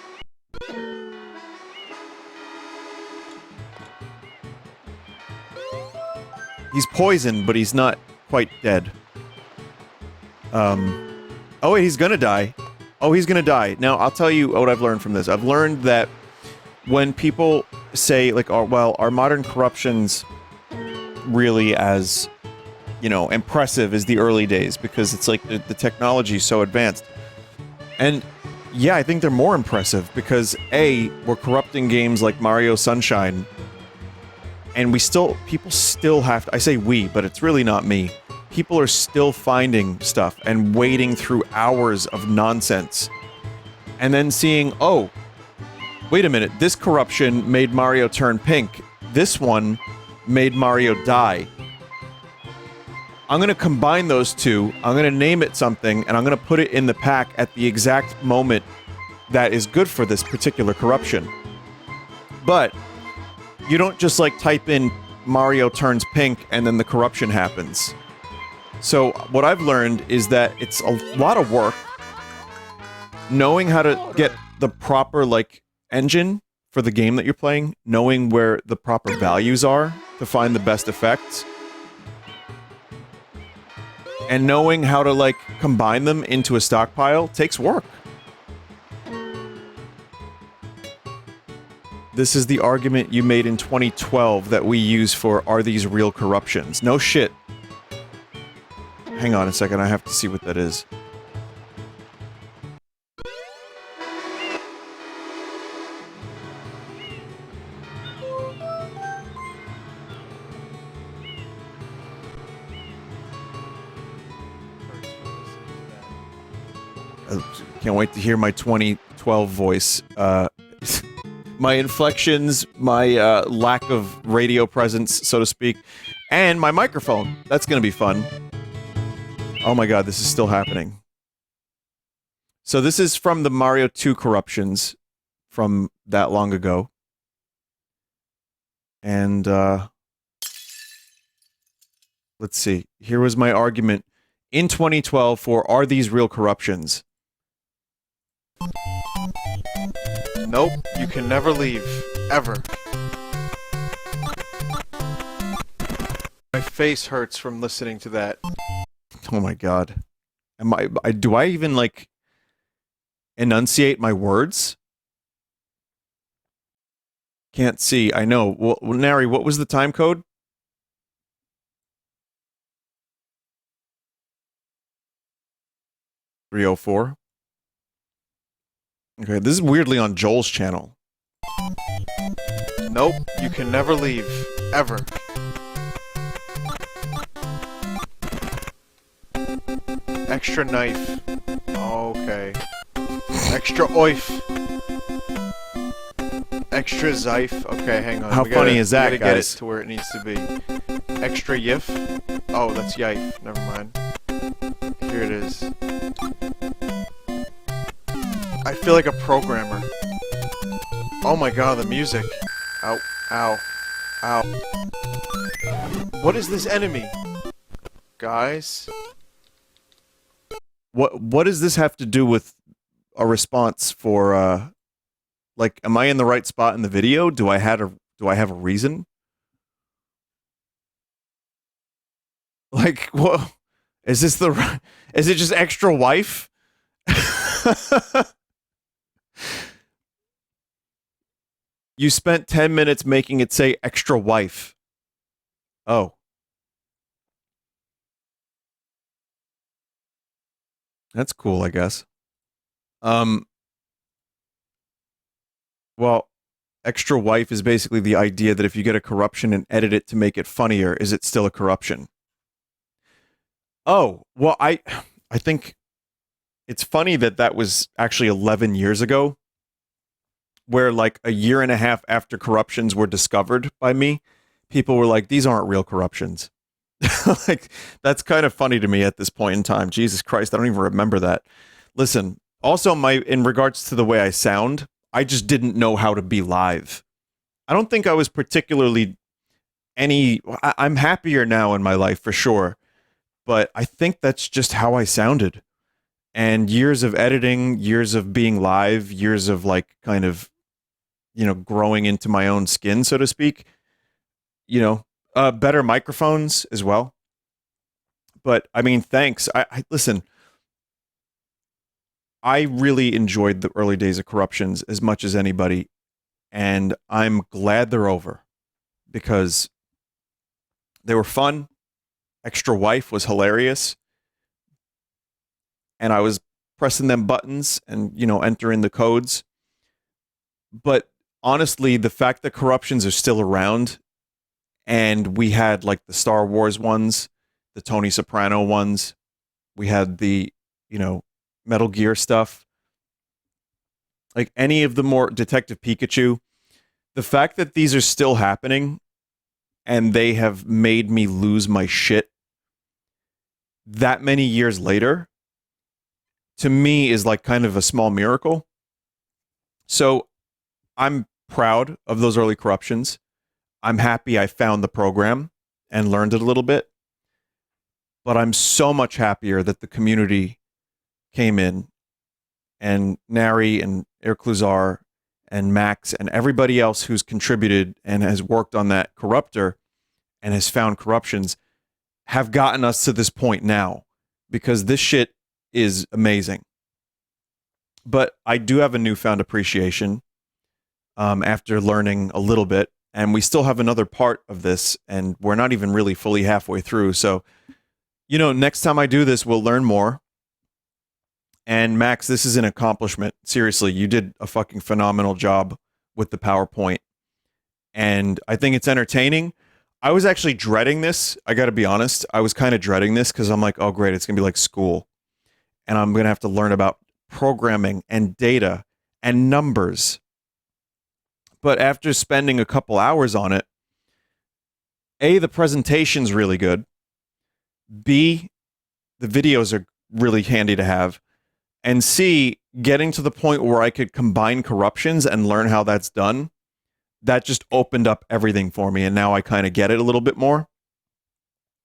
he's poisoned, but he's not quite dead. Oh wait, he's gonna die. Oh, he's gonna die. Now, I'll tell you what I've learned from this. I've learned that when people say, like, oh, well, are modern corruptions really as, you know, impressive as the early days? Because it's like the technology is so advanced. And yeah, I think they're more impressive because A, we're corrupting games like Mario Sunshine, and people still have to, I say we, but it's really not me. People are still finding stuff and wading through hours of nonsense. And then seeing, oh, wait a minute, this corruption made Mario turn pink. This one made Mario die. I'm gonna combine those two, I'm gonna name it something, and I'm gonna put it in the pack at the exact moment that is good for this particular corruption. But you don't just, like, type in Mario turns pink and then the corruption happens. So what I've learned is that it's a lot of work knowing how to get the proper, like, engine for the game that you're playing, knowing where the proper values are to find the best effects, and knowing how to, like, combine them into a stockpile takes work. This is the argument you made in 2012 that we use for are these real corruptions? No shit. Hang on a second, I have to see what that is. Can't wait to hear my 2012 voice. My inflections, my lack of radio presence, so to speak, and my microphone. That's gonna be fun. Oh my god, this is still happening. So this is from the Mario 2 corruptions from that long ago. And, let's see. Here was my argument in 2012 for are these real corruptions? Nope, you can never leave. Ever. My face hurts from listening to that. Oh my god. Do I even, like, enunciate my words? Can't see, I know. Well, Nary, what was the time code? .304. Okay, this is weirdly on Joel's channel. Nope, you can never leave. Ever. Extra knife. Okay. Extra oif. Extra Zyfe. Okay, hang on. How funny is that, guys? We gotta get it to where it needs to be. Extra Yif. Oh, that's Yife. Never mind. Here it is. I feel like a programmer. Oh my god, the music. Ow. Ow. Ow. What is this enemy? Guys? What does this have to do with a response for like, am I in the right spot in the video? Do I have a reason? Like, what is this is it just extra wife? You spent 10 minutes making it say extra wife. Oh. That's cool, I guess. Well, extra wife is basically the idea that if you get a corruption and edit it to make it funnier, is it still a corruption? Oh, well, I think it's funny that that was actually 11 years ago, where like a year and a half after corruptions were discovered by me, people were like, these aren't real corruptions. Like, that's kind of funny to me at this point in time. Jesus Christ, I don't even remember that. Listen, also in regards to the way I sound, I just didn't know how to be live. I don't think I was particularly I'm happier now in my life for sure, but I think that's just how I sounded. And years of editing, years of being live, years of like kind of, growing into my own skin, so to speak, better microphones as well. But I mean, thanks. I listen, I really enjoyed the early days of Corruptions as much as anybody, and I'm glad they're over because they were fun. Extra Wife was hilarious, and I was pressing them buttons and, entering the codes. But honestly, the fact that Corruptions are still around, and we had like the Star Wars ones, the Tony Soprano ones, we had the, Metal Gear stuff, like any of the more Detective Pikachu, the fact that these are still happening and they have made me lose my shit that many years later, to me is like kind of a small miracle. So I'm proud of those early Corruptions. I'm happy I found the program and learned it a little bit. But I'm so much happier that the community came in, and Nary and Ercluzar and Max and everybody else who's contributed and has worked on that corruptor and has found Corruptions have gotten us to this point now, because this shit is amazing. But I do have a newfound appreciation after learning a little bit, and we still have another part of this, and we're not even really fully halfway through. So, next time I do this, we'll learn more. And Max, this is an accomplishment. Seriously, you did a fucking phenomenal job with the PowerPoint. And I think it's entertaining. I was actually dreading this. I got to be honest. I was kind of dreading this because I'm like, oh, great. It's going to be like school. And I'm going to have to learn about programming and data and numbers. But after spending a couple hours on it, A, the presentation's really good. B, the videos are really handy to have. And C, getting to the point where I could combine Corruptions and learn how that's done, that just opened up everything for me. And now I kind of get it a little bit more.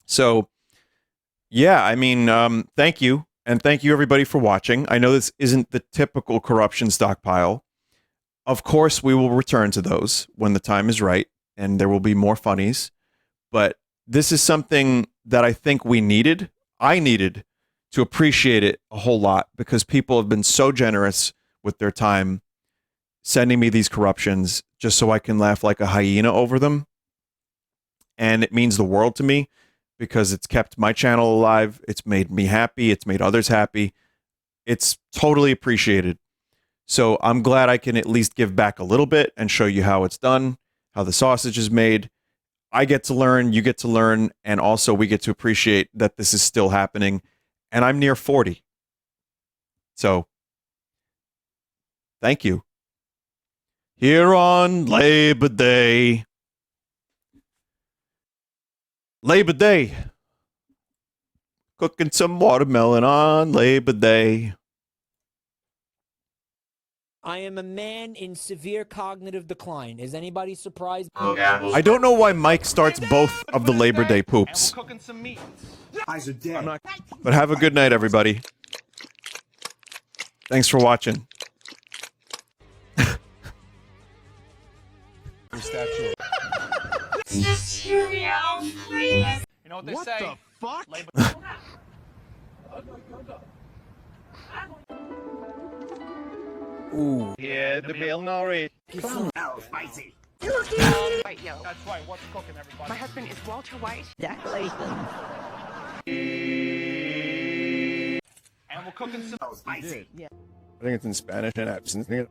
So, yeah, I mean, thank you. And thank you, everybody, for watching. I know this isn't the typical Corruption Stockpile. Of course, we will return to those when the time is right, and there will be more funnies. But this is something that I think we needed. I needed to appreciate it a whole lot, because people have been so generous with their time sending me these Corruptions just so I can laugh like a hyena over them. And it means the world to me, because it's kept my channel alive. It's made me happy. It's made others happy. It's totally appreciated. So I'm glad I can at least give back a little bit and show you how it's done, how the sausage is made. I get to learn, you get to learn, and also we get to appreciate that this is still happening. And I'm near 40. So, thank you. Here on Labor Day. Labor Day. Cooking some watermelon on Labor Day. I am a man in severe cognitive decline. Is anybody surprised? I don't know why Mike starts both of the Labor Day poops. Eyes are dead. But have a good night, everybody. Thanks for watching. You know what they say? The fuck? Ooh. Yeah, the bill Norrie. Oh, spicy. White yellow. That's right. What's cooking, everybody? My husband is Walter White. And we're cooking some. Oh, spicy. I think it's in Spanish and absence. No,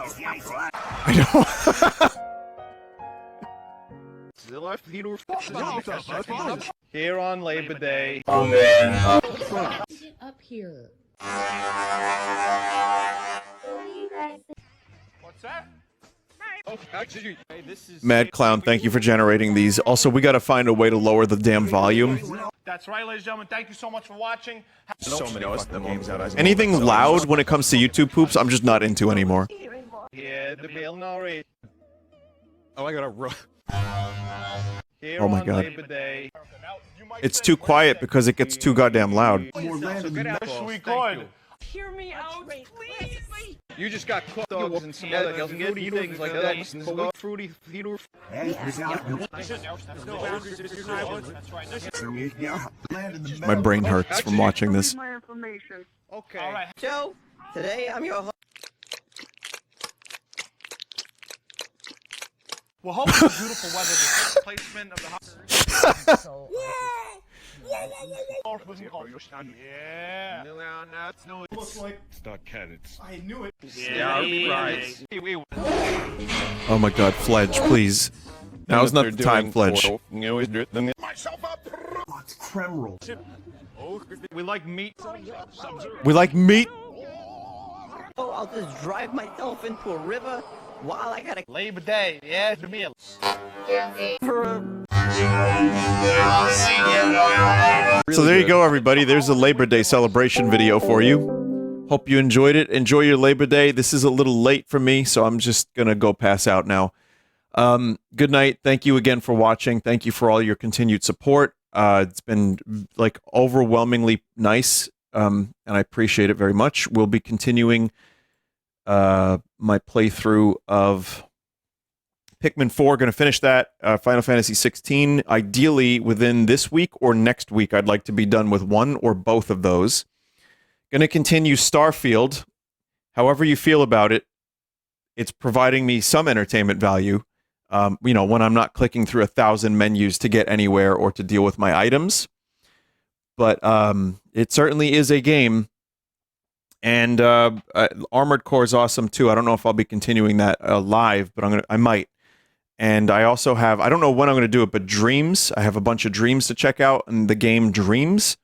spicy. I know. Here on Labor Day. Sit up here. What's that? Oh, actually, hey, this is Mad Clown, thank you for generating these. Also, we got to find a way to lower the damn volume. That's right, ladies and gentlemen. Thank you so much for watching. So many fucking games out. Anything loud when it comes to YouTube poops, I'm just not into anymore. Here, the bill Norrie. Oh, I gotta run. Here Oh my on God. Labor Day. It's too quiet because it gets too goddamn loud. More land in the Wish we could. Hear me out, please. You just got cooked dogs and some other fruity things like that. Fruity. My brain hurts from watching this. Okay. All right. Joe, today I'm your host. We're hoping for beautiful weather. The placement of the house. Yeah. It's not cannons. I knew it. Yeah, right. Oh my god, Fledge, please. Now's not the time, Fledge. Myself up. What's creme roll? We like meat. We like meat. Oh, I'll just drive myself into a river while I gotta. Labor Day. Yeah, the meal. So there you go, everybody. There's a Labor Day celebration video for you. Hope you enjoyed it. Enjoy your Labor Day. This is a little late for me, so I'm just gonna go pass out now. Good night. Thank you again for watching. Thank you for all your continued support. It's been like overwhelmingly nice, and I appreciate it very much. We'll be continuing my playthrough of Pikmin 4. Going to finish that. Final Fantasy 16. Ideally within this week or next week, I'd like to be done with one or both of those. Going to continue Starfield. However you feel about it, it's providing me some entertainment value. You know, when I'm not clicking through 1,000 menus to get anywhere or to deal with my items. But it certainly is a game. And Armored Core is awesome too. I don't know if I'll be continuing that live, but I might. And I also have, I don't know when I'm going to do it, but Dreams. I have a bunch of Dreams to check out in the game Dreams.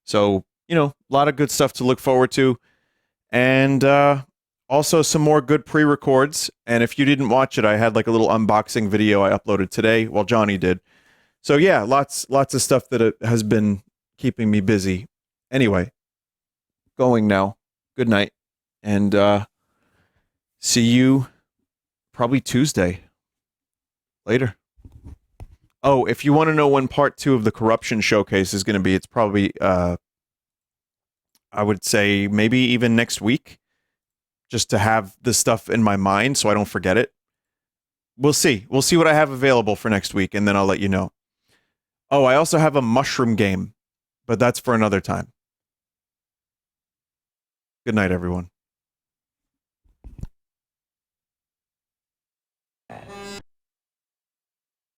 So, you know, a lot of good stuff to look forward to. And also some more good pre-records. And if you didn't watch it, I had like a little unboxing video I uploaded today. Well, Johnny did. So yeah, lots of stuff that has been keeping me busy. Anyway, going now. Good night. And see you probably Tuesday. Later. Oh, if you want to know when part 2 of the Corruption Showcase is going to be, it's probably, I would say maybe even next week. Just to have the stuff in my mind so I don't forget it. We'll see. We'll see what I have available for next week, and then I'll let you know. Oh, I also have a mushroom game, but that's for another time. Good night, everyone.